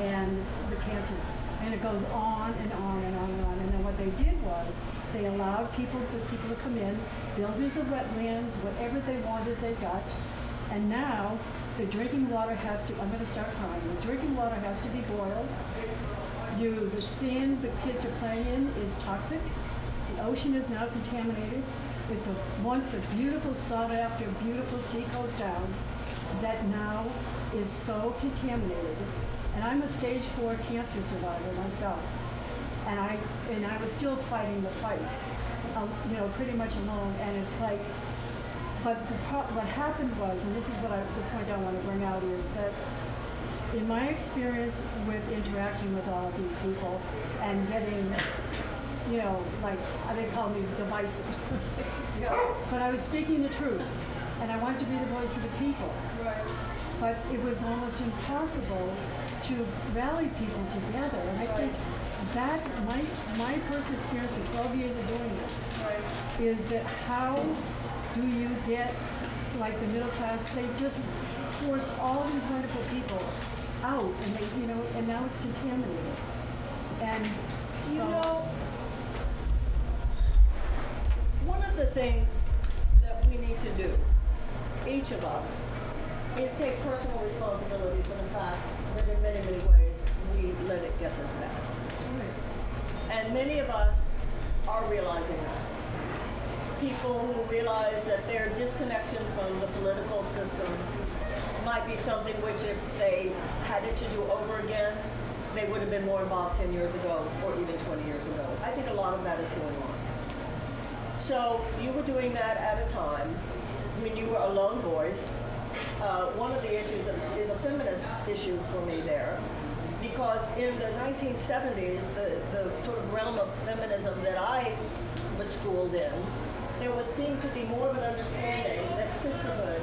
and the cancer. And it goes on and on and on and on. And then what they did was they allowed people to come in, build the wetlands, whatever they wanted, they got. And now the drinking water has to, I'm going to start crying, the drinking water has to be boiled. The sand the kids are playing in is toxic. The ocean is now contaminated. It's once a beautiful, sought after, beautiful sea goes down that now is so contaminated. And I'm a stage 4 cancer survivor myself. And I was still fighting the fight, you know, pretty much alone. And it's like, but what happened was, and this is the point I want to bring out is that in my experience with interacting with all of these people and getting, you know, like, they call me divisive. But I was speaking the truth, and I wanted to be the voice of the people. Right. But it was almost impossible to rally people together. And I think that's my personal experience with 12 years of doing this, Right. is that how do you get, like, the middle class? They just forced all these wonderful people out, and they, you know, and now it's contaminated. And so, You know, one of the things that we need to do, each of us, is take personal responsibility for the fact that in many, many ways we let it get this bad. And many of us are realizing that. People who realize that their disconnection from the political system might be something which, if they had it to do over again, they would have been more involved 10 years ago or even 20 years ago. I think a lot of that is going on. So you were doing that at a time when you were a lone voice. One of the issues is a feminist issue for me there, because in the 1970s, the sort of realm of feminism that I was schooled in, there would seem to be more of an understanding that sisterhood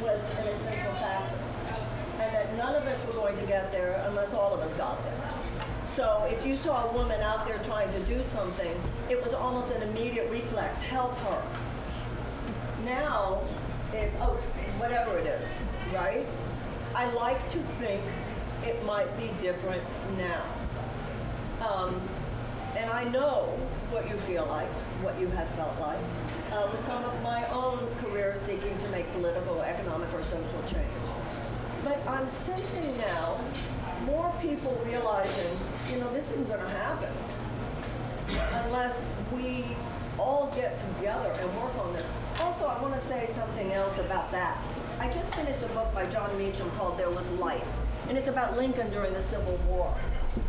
was an essential factor, and that none of us were going to get there unless all of us got there. So if you saw a woman out there trying to do something, it was almost an immediate reflex, help her. Now, it's, oh, whatever it is, right? I like to think it might be different now. And I know what you feel like, what you have felt like, with some of my own career seeking to make political, economic, or social change. But I'm sensing now more people realizing, you know, this isn't going to happen unless we all get together and work on this. Also, I want to say something else about that. I just finished a book by John Meacham called There Was Light, and it's about Lincoln during the Civil War.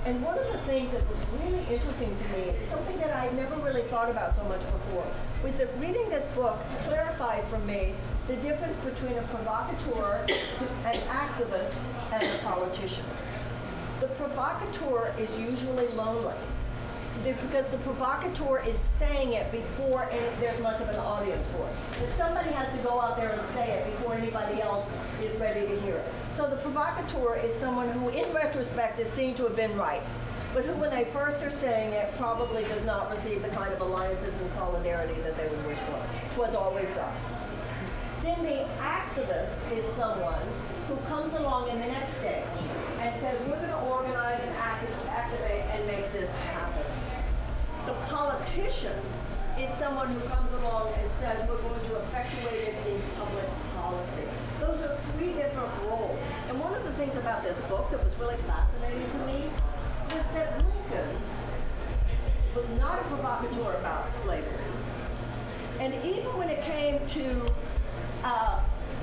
And one of the things that was really interesting to me, something that I never really thought about so much before, was that reading this book clarified for me the difference between a provocateur, an activist, and a politician. The provocateur is usually lonely. because the provocateur is saying it before there's much of an audience for it. That somebody has to go out there and say it before anybody else is ready to hear it. So the provocateur is someone who, in retrospect, is seen to have been right, but who, when they first are saying it, probably does not receive the kind of alliances and solidarity that they would wish for. Twas always thus. Then the activist is someone who comes along in the next stage and says, we're going to organize and activate and make this happen. The politician is someone who comes along and says, we're going to effectuate it in public policy. Those are three different roles. And one of the things about this book that was really fascinating to me was that Lincoln was not a provocateur about slavery. And even when it came to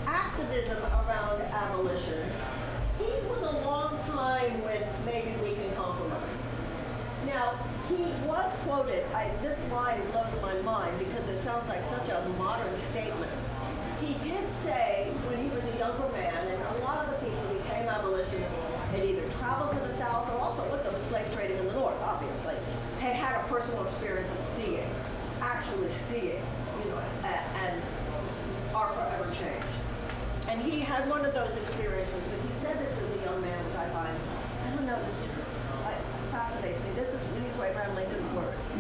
activism around abolition, he was a long time with maybe we can compromise. Now, he was quoted, this line blows my mind because it sounds like such a modern statement. He did say when he was a younger man, and a lot of the people who became abolitionists had either traveled to the South or also with them slave trading in the North, obviously, had a personal experience of seeing, actually seeing, and are forever changed. And he had one of those experiences, but he said this as a young man, which I find, I don't know, this just fascinates me. These were Abraham Lincoln's words.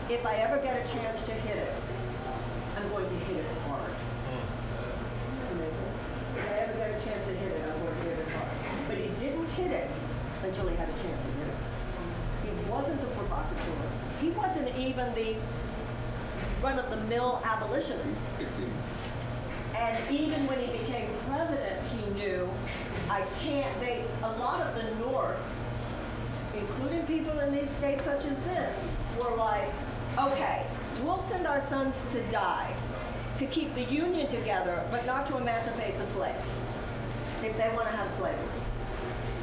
If I ever get a chance to hit it, I'm going to hit it hard. Amazing. If I ever get a chance to hit it, I'm going to hit it hard. But he didn't hit it until he had a chance to hit it. He wasn't the provocateur. He wasn't even the run-of-the-mill abolitionist. And even when he became president, he knew, a lot of the North, including people in these states such as this, were like, okay, we'll send our sons to die to keep the Union together, but not to emancipate the slaves, if they want to have slavery.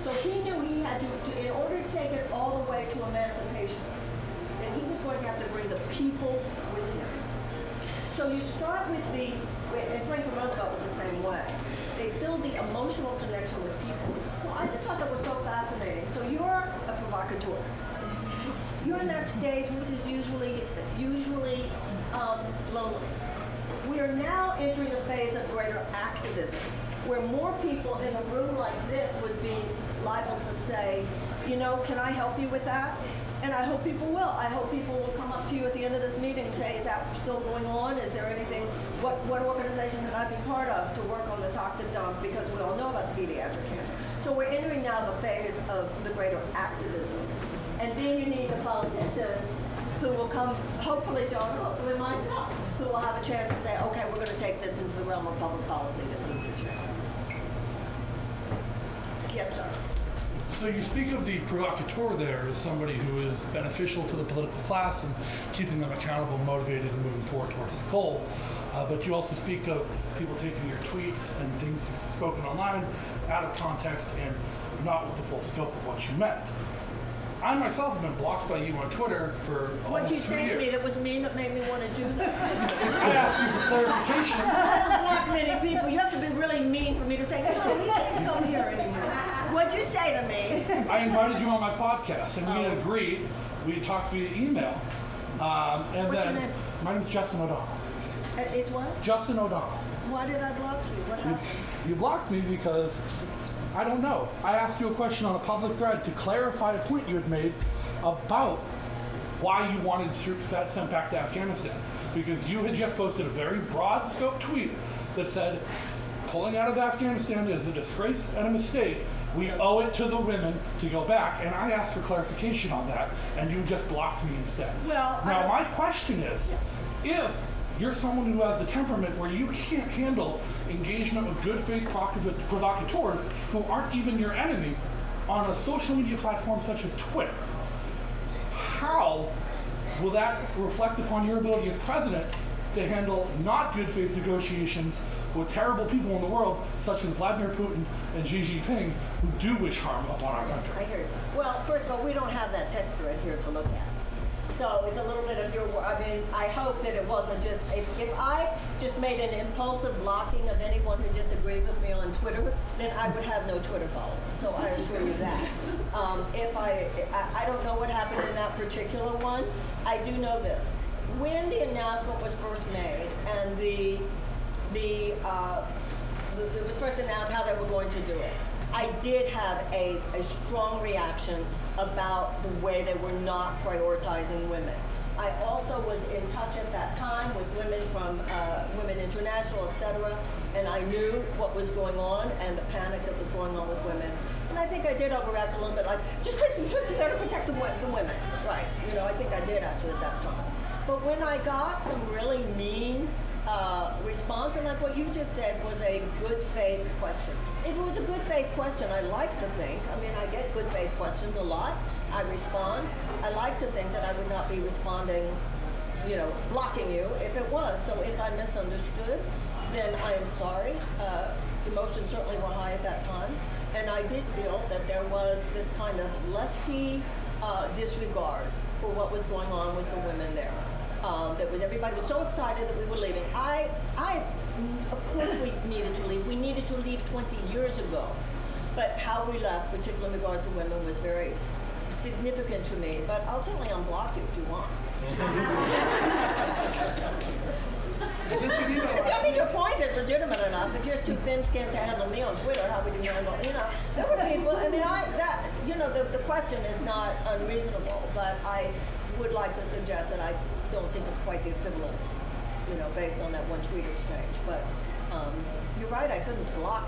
So he knew he had to, in order to take it all the way to emancipation, that he was going to have to bring the people with him. So you start with and Franklin Roosevelt was the same way. They build the emotional connection with people. So I just thought that was so fascinating. So you're a provocateur. You're in that stage which is usually lonely. We are now entering a phase of greater activism, where more people in a room like this would be liable to say, can I help you with that? And I hope people will. I hope people will come up to you at the end of this meeting and say, is that still going on? Is there anything, what organization can I be part of to work on the toxic dump? Because we all know about the pediatric cancer. So we're entering now the phase of the greater activism. And then you need the politicians who will come, hopefully John, hopefully myself, who will have a chance to say, okay, we're going to take this into the realm of public policy that needs to change. Yes, sir. So you speak of the provocateur there as somebody who is beneficial to the political class and keeping them accountable, motivated, and moving forward towards the goal. But you also speak of people taking your tweets and things you've spoken online out of context and not with the full scope of what you meant. I myself have been blocked by you on Twitter for almost 2 years. What you say to me that was mean that made me want to do that? I asked you for clarification. I don't block many people. You have to be really mean for me to say, no, he can't come here anymore. What'd you say to me? I invited you on my podcast, and we had agreed. We had talked via email. And What's then, your name? My name is Justin O'Donnell. It's what? Justin O'Donnell. Why did I block you? What happened? You blocked me because, I don't know. I asked you a question on a public thread to clarify a point you had made about why you wanted troops sent back to Afghanistan. Because you had just posted a very broad scope tweet that said, pulling out of Afghanistan is a disgrace and a mistake. We owe it to the women to go back. And I asked for clarification on that, and you just blocked me instead. Well, now, my question is, if you're someone who has the temperament where you can't handle engagement with good faith provocateurs who aren't even your enemy on a social media platform such as Twitter, how will that reflect upon your ability as president to handle not good faith negotiations with terrible people in the world, such as Vladimir Putin and Xi Jinping, who do wish harm upon our country? I hear you. Well, first of all, we don't have that text thread here to look at. So it's a little bit of your work. I mean, I hope that it wasn't just, if I just made an impulsive blocking of anyone who disagreed with me on Twitter, then I would have no Twitter followers. So I assure you that. If I don't know what happened in that particular one. I do know this. When the announcement was first made and it was first announced how they were going to do it, I did have a strong reaction about the way they were not prioritizing women. I also was in touch at that time with women from Women International, etc., and I knew what was going on and the panic that was going on with women. And I think I did overreact a little bit, like, just say some truth, you gotta protect the women. Right, you know, I think I did actually at that time. But when I got some really mean response, and like what you just said was a good faith question. If it was a good faith question, I like to think, I mean, I get good faith questions a lot. I respond. I like to think that I would not be responding, you know, blocking you if it was. So if I misunderstood, then I am sorry. Emotions certainly were high at that time. And I did feel that there was this kind of lefty disregard for what was going on with the women there. Everybody was so excited that we were leaving. Of course we needed to leave. We needed to leave 20 years ago. But how we left, particularly in regards to women, was very significant to me. But I'll certainly unblock you if you want. I mean, your point is legitimate enough. If you're too thin-skinned to handle me on Twitter, how would you handle, you know, there were people, I mean, the question is not unreasonable, but I would like to suggest that I don't think it's quite the equivalence, you know, based on that one tweet exchange. But you're right, I couldn't block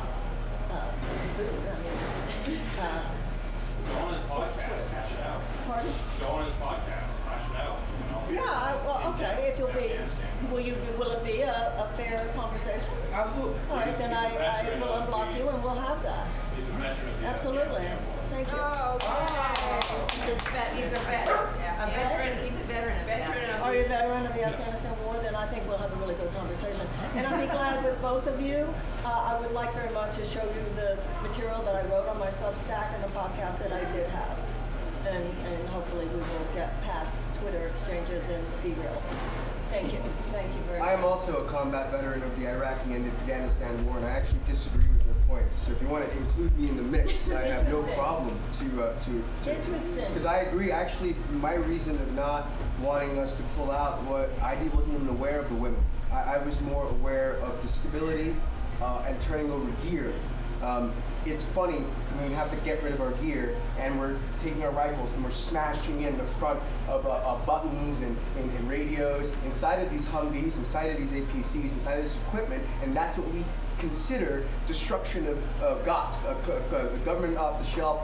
Go on his podcast, hash it out. Pardon? Go on his podcast, hash it out. You know, Yeah, well, okay, if you'll be, will it be a fair conversation? Absolutely. All right, then I will unblock you and we'll have that. He's a veteran of the Absolutely. Afghanistan war. Thank you. He's a veteran. A veteran. He's a veteran. Are you a veteran of the Afghanistan war? Then I think we'll have a really good conversation. And I'd be glad with both of you. I would like very much to show you the material that I wrote on my Substack and the podcast that I did have. And hopefully we will get past Twitter exchanges and be real. Thank you. Thank you very much. I am also a combat veteran of the Iraqi and Afghanistan war, and I actually disagree with your point. So if you want to include me in the mix, I have no problem to Interesting. because I agree. Actually, my reason of not wanting us to pull out, I wasn't even aware of the women. I was more aware of the stability and turning over gear. It's funny when we have to get rid of our gear and we're taking our rifles and we're smashing in the front of buttons and radios inside of these Humvees, inside of these APCs, inside of this equipment, and that's what we consider destruction of GOTS, government off-the-shelf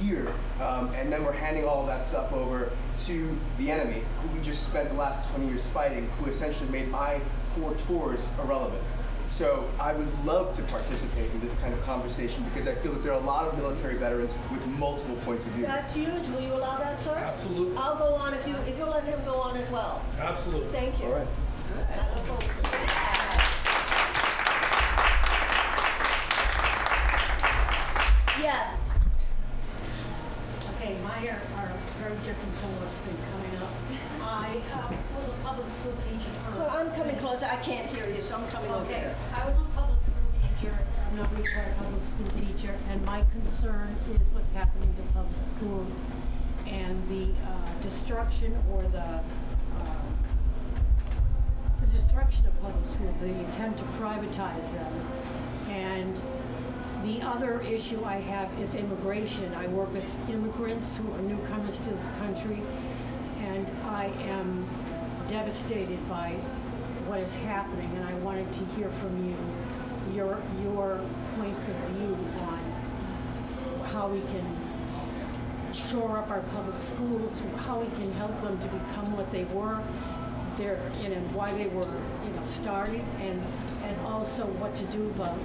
gear, and then we're handing all of that stuff over to the enemy, who we just spent the last 20 years fighting, who essentially made my 4 tours irrelevant. So I would love to participate in this kind of conversation because I feel that there are a lot of military veterans with multiple points of view. That's huge. Will you allow that, sir? Absolutely. I'll go on if you'll let him go on as well. Absolutely. Thank you. All right. I look forward to it. Yes. Okay, mine are very different from what's been coming up. I was a public school teacher for... Well, I'm coming closer. I can't hear you, so I'm coming over Okay, here. I was a public school teacher. I'm not a retired public school teacher, and my concern is what's happening to public schools and the destruction or the destruction of public schools, the attempt to privatize them. And the other issue I have is immigration. I work with immigrants who are newcomers to this country, and I am devastated by what is happening, and I wanted to hear from you, your points of view on how we can shore up our public schools, how we can help them to become what they were, why they were, started, and also what to do about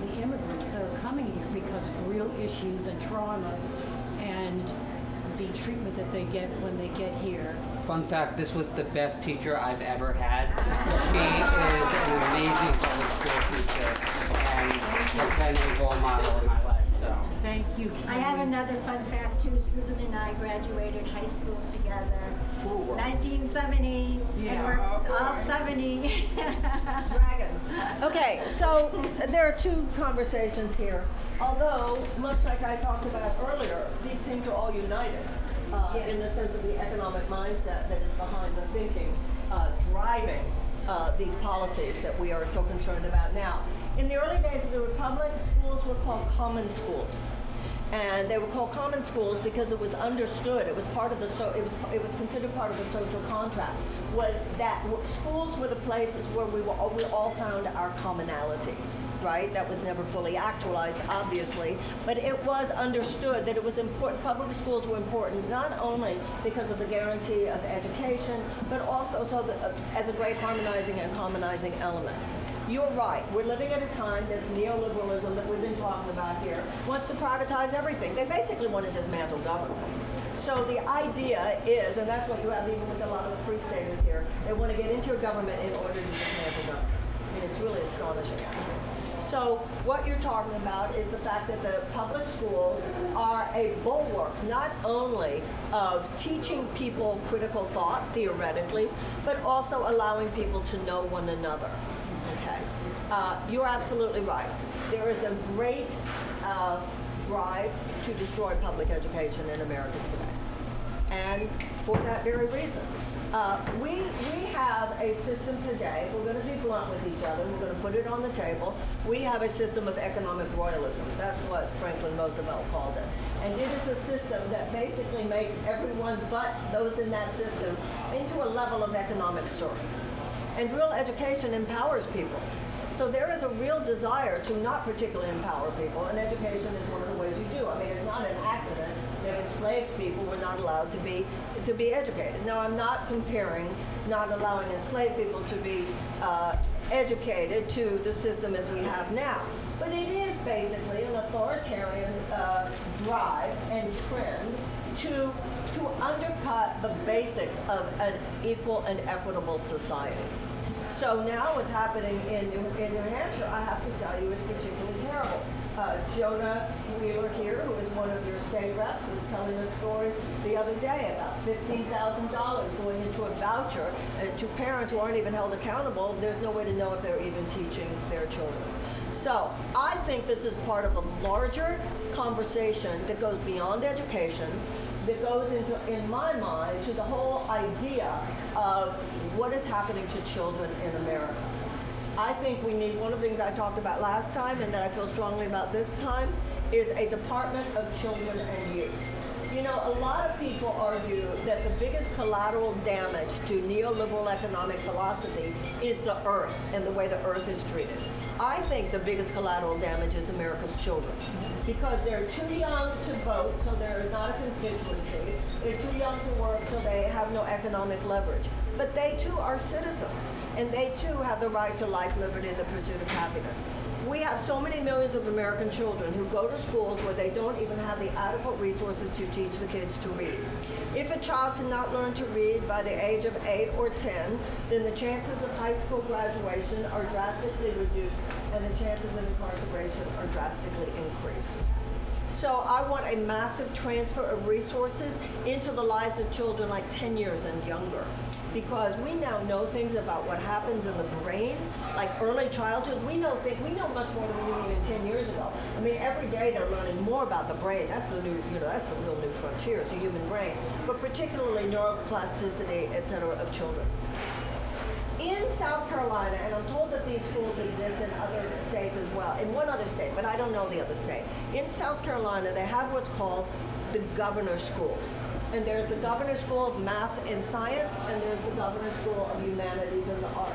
the immigrants that are coming here because of real issues and trauma and the treatment that they get when they get here. Fun fact, this was the best teacher I've ever had. She is an amazing public school teacher and has been a role model in my life. So. Thank you. I have another fun fact too. Susan and I graduated high school together. 1970, and we're all 70. Dragon. Okay, so there are two conversations here. Although, much like I talked about earlier, these things are all united in the sense of the economic mindset that is behind the thinking, driving these policies that we are so concerned about now. In the early days of the Republic, schools were called common schools. And they were called common schools because it was understood. It was part of the it was considered part of the social contract. Schools were the places where we all found our commonality, right? That was never fully actualized, obviously, but it was understood that it was important. Public schools were important not only because of the guarantee of education, but also as a great harmonizing and commonizing element. You're right. We're living at a time, this neoliberalism that we've been talking about here wants to privatize everything. They basically want to dismantle government. So the idea is, and that's what you have even with a lot of the free staters here, they want to get into your government in order to dismantle government. I mean, it's really astonishing, actually. So what you're talking about is the fact that the public schools are a bulwark, not only of teaching people critical thought, theoretically, but also allowing people to know one another. Okay, you're absolutely right. There is a great drive to destroy public education in America today. And for that very reason. We have a system today, if we're going to be blunt with each other, we're going to put it on the table, we have a system of economic royalism. That's what Franklin Roosevelt called it. And it is a system that basically makes everyone but those in that system into a level of economic serf. And real education empowers people. So there is a real desire to not particularly empower people, and education is one of the ways you do. I mean, it's not an accident that enslaved people were not allowed to be educated. Now, I'm not comparing not allowing enslaved people to be educated to the system as we have now. But it is basically an authoritarian drive and trend to undercut the basics of an equal and equitable society. So now what's happening in New Hampshire, I have to tell you, is particularly terrible. Jonah Wheeler here, who is one of your state reps, was telling us stories the other day about $15,000 going into a voucher to parents who aren't even held accountable. There's no way to know if they're even teaching their children. So I think this is part of a larger conversation that goes beyond education, that goes into, in my mind, to the whole idea of what is happening to children in America. I think we need, one of the things I talked about last time and that I feel strongly about this time, is a Department of Children and Youth. You know, a lot of people argue that the biggest collateral damage to neoliberal economic philosophy is the earth and the way the earth is treated. I think the biggest collateral damage is America's children, because they're too young to vote, so they're not a constituency. They're too young to work, so they have no economic leverage. But they too are citizens, and they too have the right to life, liberty, and the pursuit of happiness. We have so many millions of American children who go to schools where they don't even have the adequate resources to teach the kids to read. If a child cannot learn to read by the age of 8 or 10, then the chances of high school graduation are drastically reduced, and the chances of incarceration are drastically increased. So I want a massive transfer of resources into the lives of children like 10 years and younger. Because we now know things about what happens in the brain, like early childhood. We know much more than we knew even 10 years ago. I mean, every day they're learning more about the brain. That's the new, that's the real new frontier, it's the human brain. But particularly neuroplasticity, et cetera, of children. In South Carolina, and I'm told that these schools exist in other states as well, in one other state, but I don't know the other state. In South Carolina, they have what's called the Governor's Schools. And there's the Governor's School of Math and Science, and there's the Governor's School of Humanities and the Arts.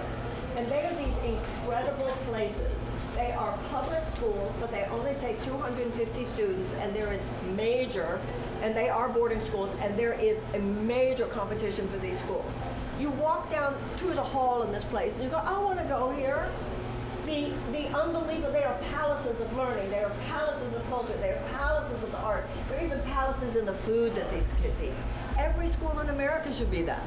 And they are these incredible places. They are public schools, but they only take 250 students, and there is major, and they are boarding schools, and there is a major competition for these schools. You walk down through the hall in this place, and you go, I want to go here. The unbelievable, they are palaces of learning, they are palaces of culture, they are palaces of the art, there are even palaces in the food that these kids eat. Every school in America should be that.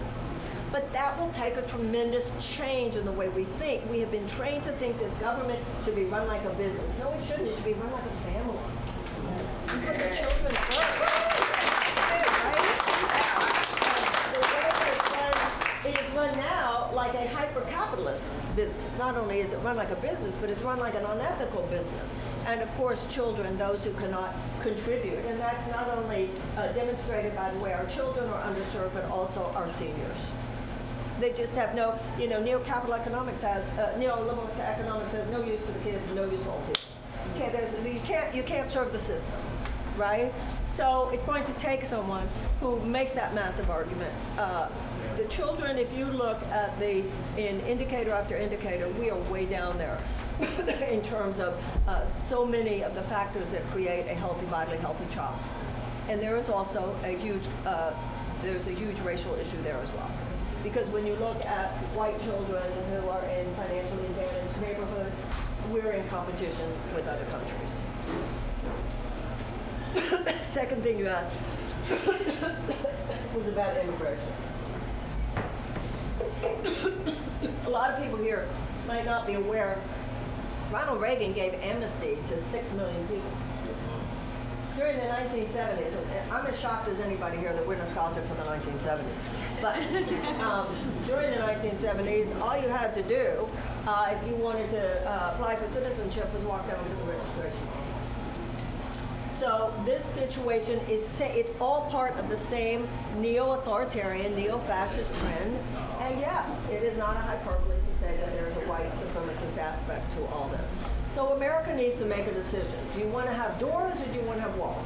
But that will take a tremendous change in the way we think. We have been trained to think this government should be run like a business. No, it shouldn't. It should be run like a family. not only is it run like a business, but it's run like an unethical business. And of course, children, those who cannot contribute, and that's not only demonstrated by the way our children are underserved, but also our seniors. They just have no, neoliberal economics has no use for the kids and no use for old people. You can't serve the system, right? So it's going to take someone who makes that massive argument. The children, if you look at in indicator after indicator, we are way down there in terms of so many of the factors that create a healthy, vitally healthy child. And there is also there's a huge racial issue there as well. Because when you look at white children who are in financially advantaged neighborhoods, we're in competition with other countries. Second thing you asked was about immigration. A lot of people here might not be aware, Ronald Reagan gave amnesty to 6 million people. During the 1970s, and I'm as shocked as anybody here that we're nostalgic for the 1970s, but during the 1970s, all you had to do if you wanted to apply for citizenship was walk down to the registration office. So this situation it's all part of the same neo-authoritarian, neo-fascist trend, and yes, it is not a hyperbole to say that there's a white supremacist aspect to all this. So America needs to make a decision. Do you want to have doors or do you want to have walls?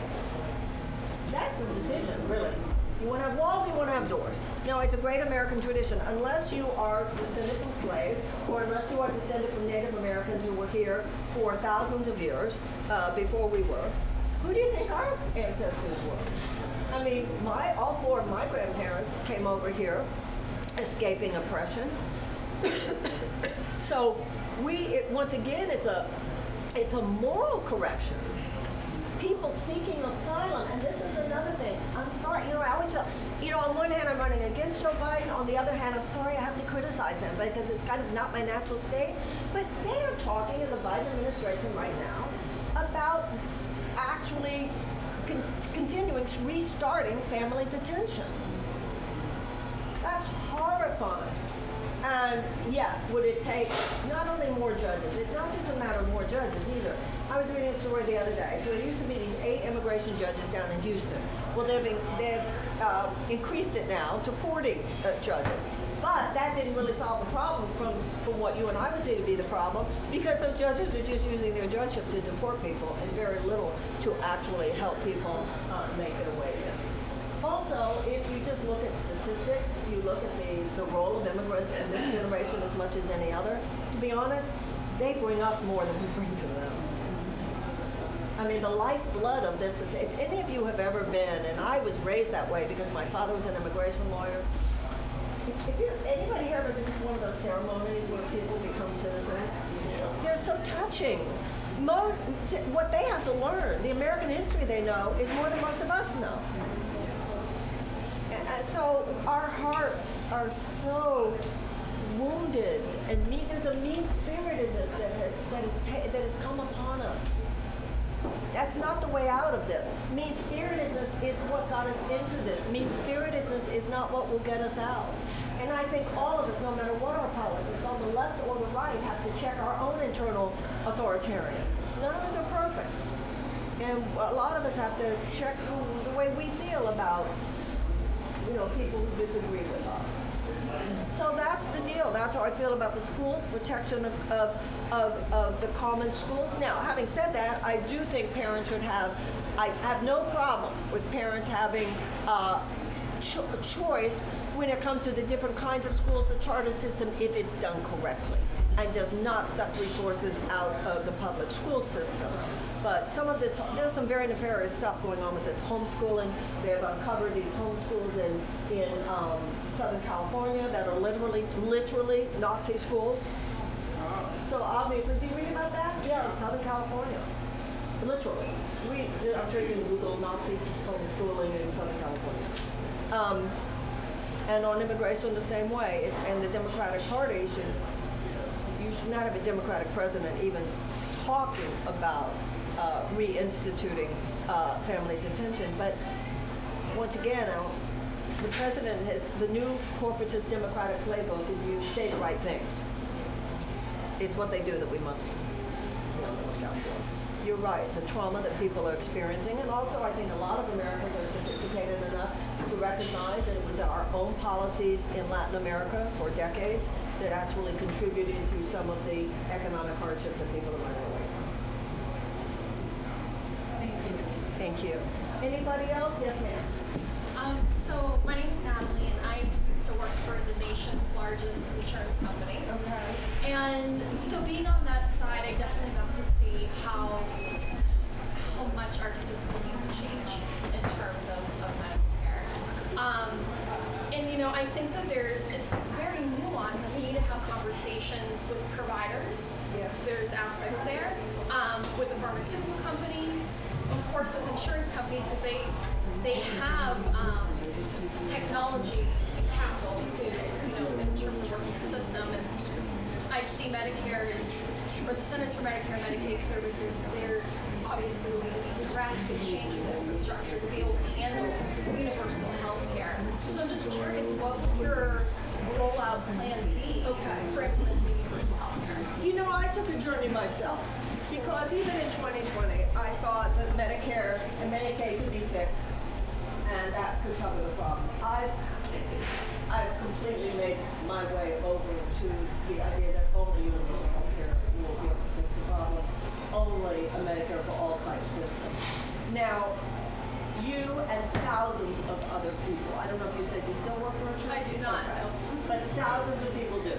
That's the decision, really. You want to have walls, you want to have doors. Now, it's a great American tradition. Unless you are descended from slaves, or unless you are descended from Native Americans who were here for thousands of years before we were, who do you think our ancestors were? I mean, all 4 of my grandparents came over here escaping oppression. So once again, it's a moral correction. People seeking asylum, and this is another thing. I'm sorry, I always feel, on one hand I'm running against Joe Biden, on the other hand I'm sorry I have to criticize him because it's kind of not my natural state. But they are talking in the Biden administration right now about actually restarting family detention. That's horrifying. And yes, would it take not only more judges, it's not just a matter of more judges either. I was reading a story the other day. So there used to be these 8 immigration judges down in Houston. Well, they've increased it now to 40 judges. But that didn't really solve the problem from what you and I would say to be the problem, because those judges are just using their judgeship to deport people and very little to actually help people make it away again. Also, if you just look at statistics, you look at the role of immigrants in this generation as much as any other, to be honest, they bring us more than we bring to them. I mean, the lifeblood of this is, if any of you have ever been, and I was raised that way because my father was an immigration lawyer, anybody here ever been to one of those ceremonies where people become citizens? They're so touching. What they have to learn, the American history they know, is more than most of us know. And so our hearts are so wounded, and there's a mean-spiritedness that has come upon us. That's not the way out of this. Mean-spiritedness is what got us into this. Mean-spiritedness is not what will get us out. And I think all of us, no matter what our politics, on the left or the right, have to check our own internal authoritarian. None of us are perfect. And a lot of us have to check the way we feel about people who disagree with us. So that's the deal. That's how I feel about the schools, protection of the common schools. Now, having said that, I do think parents should I have no problem with parents having choice when it comes to the different kinds of schools, the charter system, if it's done correctly and does not suck resources out of the public school system. But there's some very nefarious stuff going on with this homeschooling. They have uncovered these homeschools in Southern California that are literally Nazi schools. So obviously, did you read about that? Yeah, in Southern California. Literally. I'm sure you can Google Nazi homeschooling in Southern California. And on immigration the same way. And the Democratic Party you should not have a Democratic president even talking about reinstituting family detention. But once again, the president the new corporatist Democratic playbook is you say the right things. it's what they do that we must look out for. You're right, the trauma that people are experiencing, and also I think a lot of Americans are sophisticated enough to recognize that it was our own policies in Latin America for decades that actually contributed to some of the economic hardship that people are running away from. Thank you. Thank you. Anybody else? Yes, ma'am. So my name's Natalie, and I used to work for the nation's largest insurance company. Okay. And so being on that side, I definitely got to see how much our system needs to change in terms of medical care. And you know, I think that it's very nuanced. We need to have conversations with providers. Yes. There's aspects there with the pharmaceutical companies, of course, with insurance companies, because they have technology and capital to, you know, in terms of working the system. And I see Medicare or the Centers for Medicare and Medicaid Services, they're obviously leading a drastic change in the infrastructure to be able to handle universal health care. So I'm just curious, what would your rollout plan be for implementing universal health care? You know, I took a journey myself because even in 2020, I thought that Medicare and Medicaid could be fixed and that could cover the problem. I've completely made my way over to the idea that only universal health care will be able to fix the problem, only a Medicare for all type system. Now, you and thousands of other people, I don't know if you said you still work for a church? I do not, Okay. no. But thousands of people do.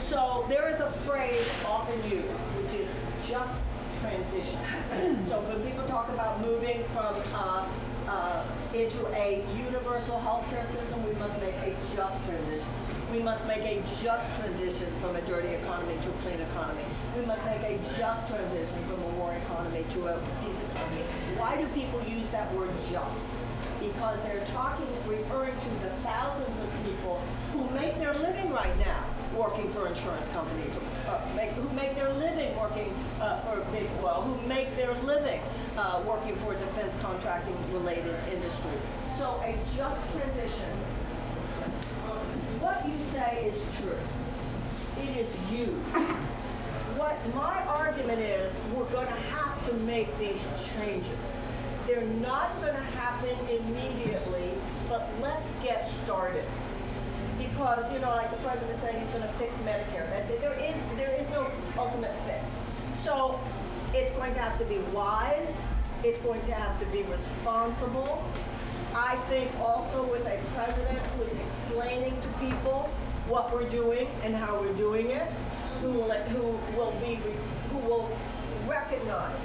So there is a phrase often used, which is just transition. So when people talk about moving from into a universal healthcare system, we must make a just transition. We must make a just transition from a dirty economy to a clean economy. We must make a just transition from a war economy to a peace economy. Why do people use that word just? Because they're referring to the thousands of people who make their living right now working for insurance companies, who make their living working for big oil, who make their living working for defense contracting related industry. So a just transition. What you say is true. It is you. What my argument is, we're going to have to make these changes. They're not going to happen immediately, but let's get started. Because, you know, like the president saying he's going to fix Medicare, that there is no ultimate fix. So it's going to have to be wise. It's going to have to be responsible. I think also with a president who is explaining to people what we're doing and how we're doing it, who will recognize,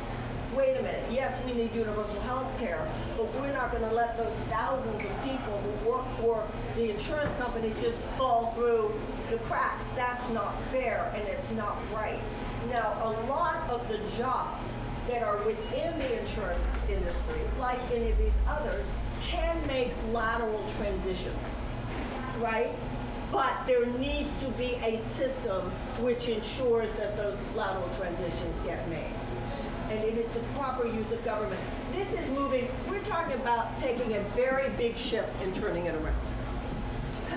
wait a minute, yes, we need universal health care, but we're not going to let those thousands of people who work for the insurance companies just fall through the cracks. That's not fair and it's not right. Now, a lot of the jobs that are within the insurance industry, like any of these others, can make lateral transitions, right? But there needs to be a system which ensures that those lateral transitions get made. And it is the proper use of government. This is moving, we're talking about taking a very big ship and turning it around.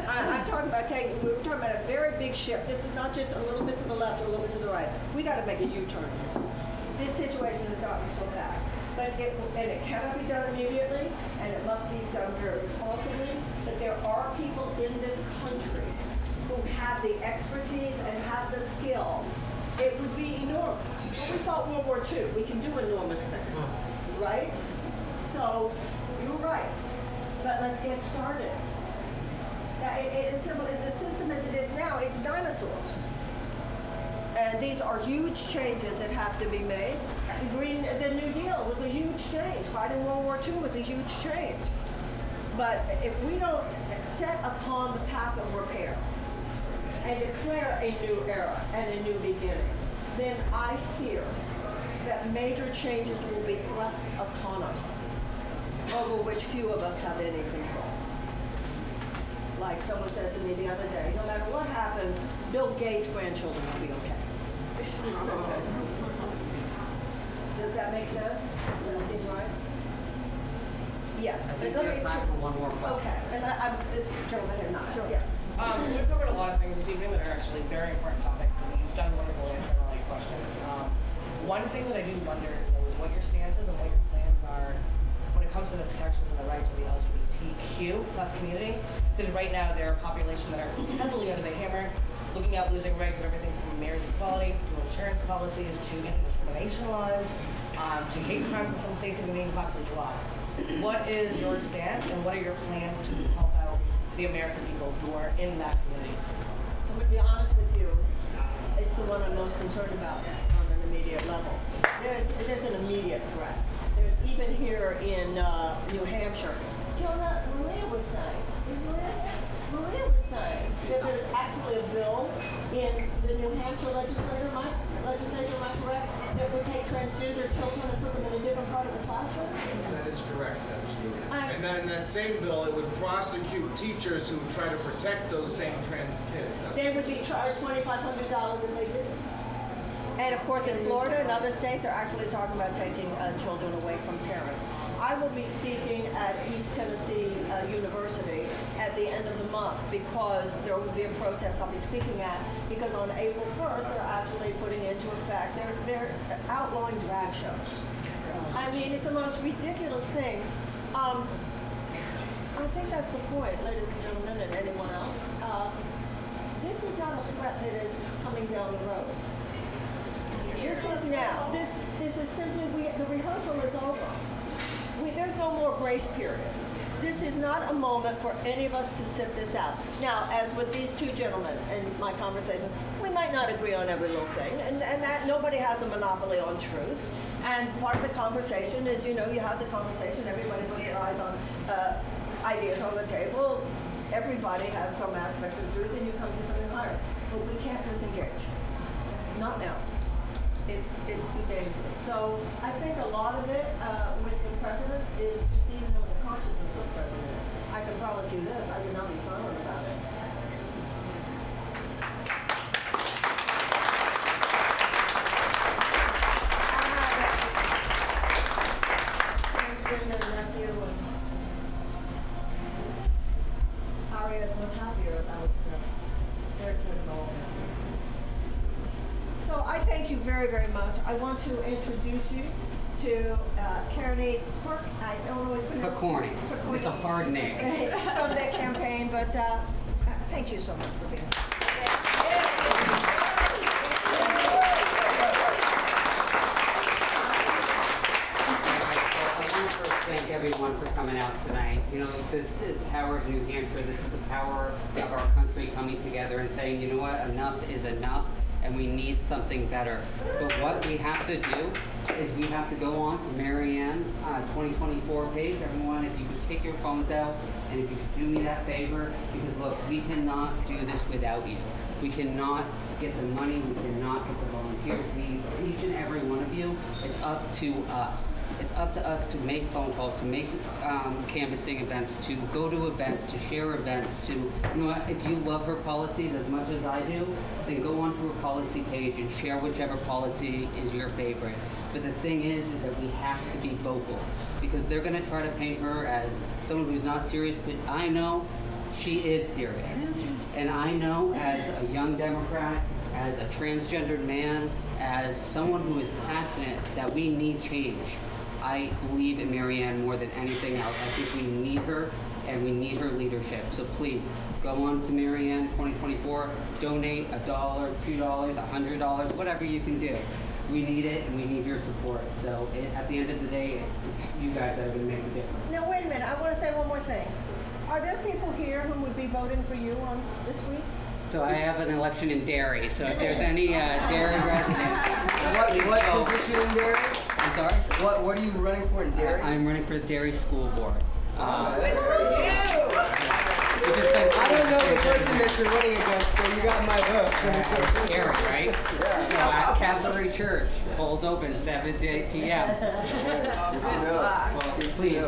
I'm talking about we're talking about a very big ship. This is not just a little bit to the left or a little bit to the right. We got to make a U-turn. This situation has gotten so bad. But it cannot be done immediately, and it must be done very responsibly. But there are people in this country who have the expertise and have the skill. It would be enormous. Well, we fought World War II. We can do enormous things, right? So you're right. But let's get started. It's simple. The system as it is now, it's dinosaurs. And these are huge changes that have to be made. The New Deal was a huge change. Fighting World War II was a huge change. But if we don't set upon the path of repair and declare a new era and a new beginning, then I fear that major changes will be thrust upon us, over which few of us have any control. Like someone said to me the other day, no matter what happens, Bill Gates' grandchildren will be okay. Does that make sense? Does that seem right? Yes. I think we have time for one more question. Okay, and this gentleman here, not sure. Yeah. So we've covered a lot of things this evening that are actually very important topics, and you've done wonderful answering all your questions. One thing that I do wonder is what your stance is and what your plans are when it comes to the protections and the rights of the LGBTQ plus community. Because right now there are a population that are heavily under the hammer, looking at losing rights of everything from marriage equality to insurance policies to anti-discrimination laws, to hate crimes in some states even being possibly dropped. What is your stance and what are your plans to help out the American people who are in that community? I'm going to be honest with you, it's the one I'm most concerned about on an immediate level. There's an immediate threat. There's, even here in New Hampshire, Jonah, Maria was saying that there's actually a bill in the New Hampshire legislature, am I correct, that would take transgender children and put them in a different part of the classroom? That is correct, absolutely. And then in that same bill, it would prosecute teachers who try to protect those same trans kids. They would be charged $2,500 if they didn't. And of course, in Florida and other states, they're actually talking about taking children away from parents. I will be speaking at East Tennessee University at the end of the month because there will be a protest I'll be speaking at because on April 1st, they're actually putting into effect, they're outlawing drag shows. I mean, it's the most ridiculous thing. I think that's the point, ladies and gentlemen, and anyone else. This is not a threat that is coming down the road. This is now. This is simply, the rehearsal is over. There's no more grace period. This is not a moment for any of us to sit this out. Now, as with these two gentlemen in my conversation, we might not agree on every little thing, and that nobody has a monopoly on truth. And part of the conversation is, you have the conversation, everybody puts their eyes on ideas on the table. Everybody has some aspect of truth, and you come to something higher. But we can't disengage. Not now. It's too dangerous. So I think a lot of it with the president is to deal with the consciousness of the president. I can promise you this, I will not be silent about it. I have a transgender nephew and Aria is much happier as I was very critical. So I thank you very, very much. I want to introduce you to Cairne I don't know what Pokorney. It's a hard name. From that campaign, but thank you so much for being here. Thank everyone for coming out tonight. This is the power of New Hampshire. This is the power of our country coming together and saying, you know what, enough is enough. And we need something better. But what we have to do is we have to go on to Marianne 2024 page. Everyone, if you could take your phones out and if you could do me that favor, because look, we cannot do this without you. We cannot get the money, we cannot get the volunteers. We need each and every one of you. It's up to us. It's up to us to make phone calls, to make canvassing events, to go to events, to share events, to, if you love her policies as much as I do, then go onto her policy page and share whichever policy is your favorite. But the thing is that we have to be vocal because they're going to try to paint her as someone who's not serious, but I know she is serious. And I know as a young Democrat, as a transgendered man, as someone who is passionate that we need change. I believe in Marianne more than anything else. I think we need her and we need her leadership. So please, go on to Marianne 2024, donate $1, $2, $100, whatever you can do. We need it and we need your support. So at the end of the day, it's you guys that are going to make the difference. Now wait a minute, I want to say one more thing. Are there people here who would be voting for you on this week? So I have an election in Derry, so if there's any Derry residents. What position in Derry? I'm sorry? What are you running for in Derry? I'm running for the Derry School Board. Good for you! I don't know the person that you're running against, so you got my vote. Derry, right? Yeah. So at Catholic Church, polls open 7 to 8 p.m. Good luck. Well, please.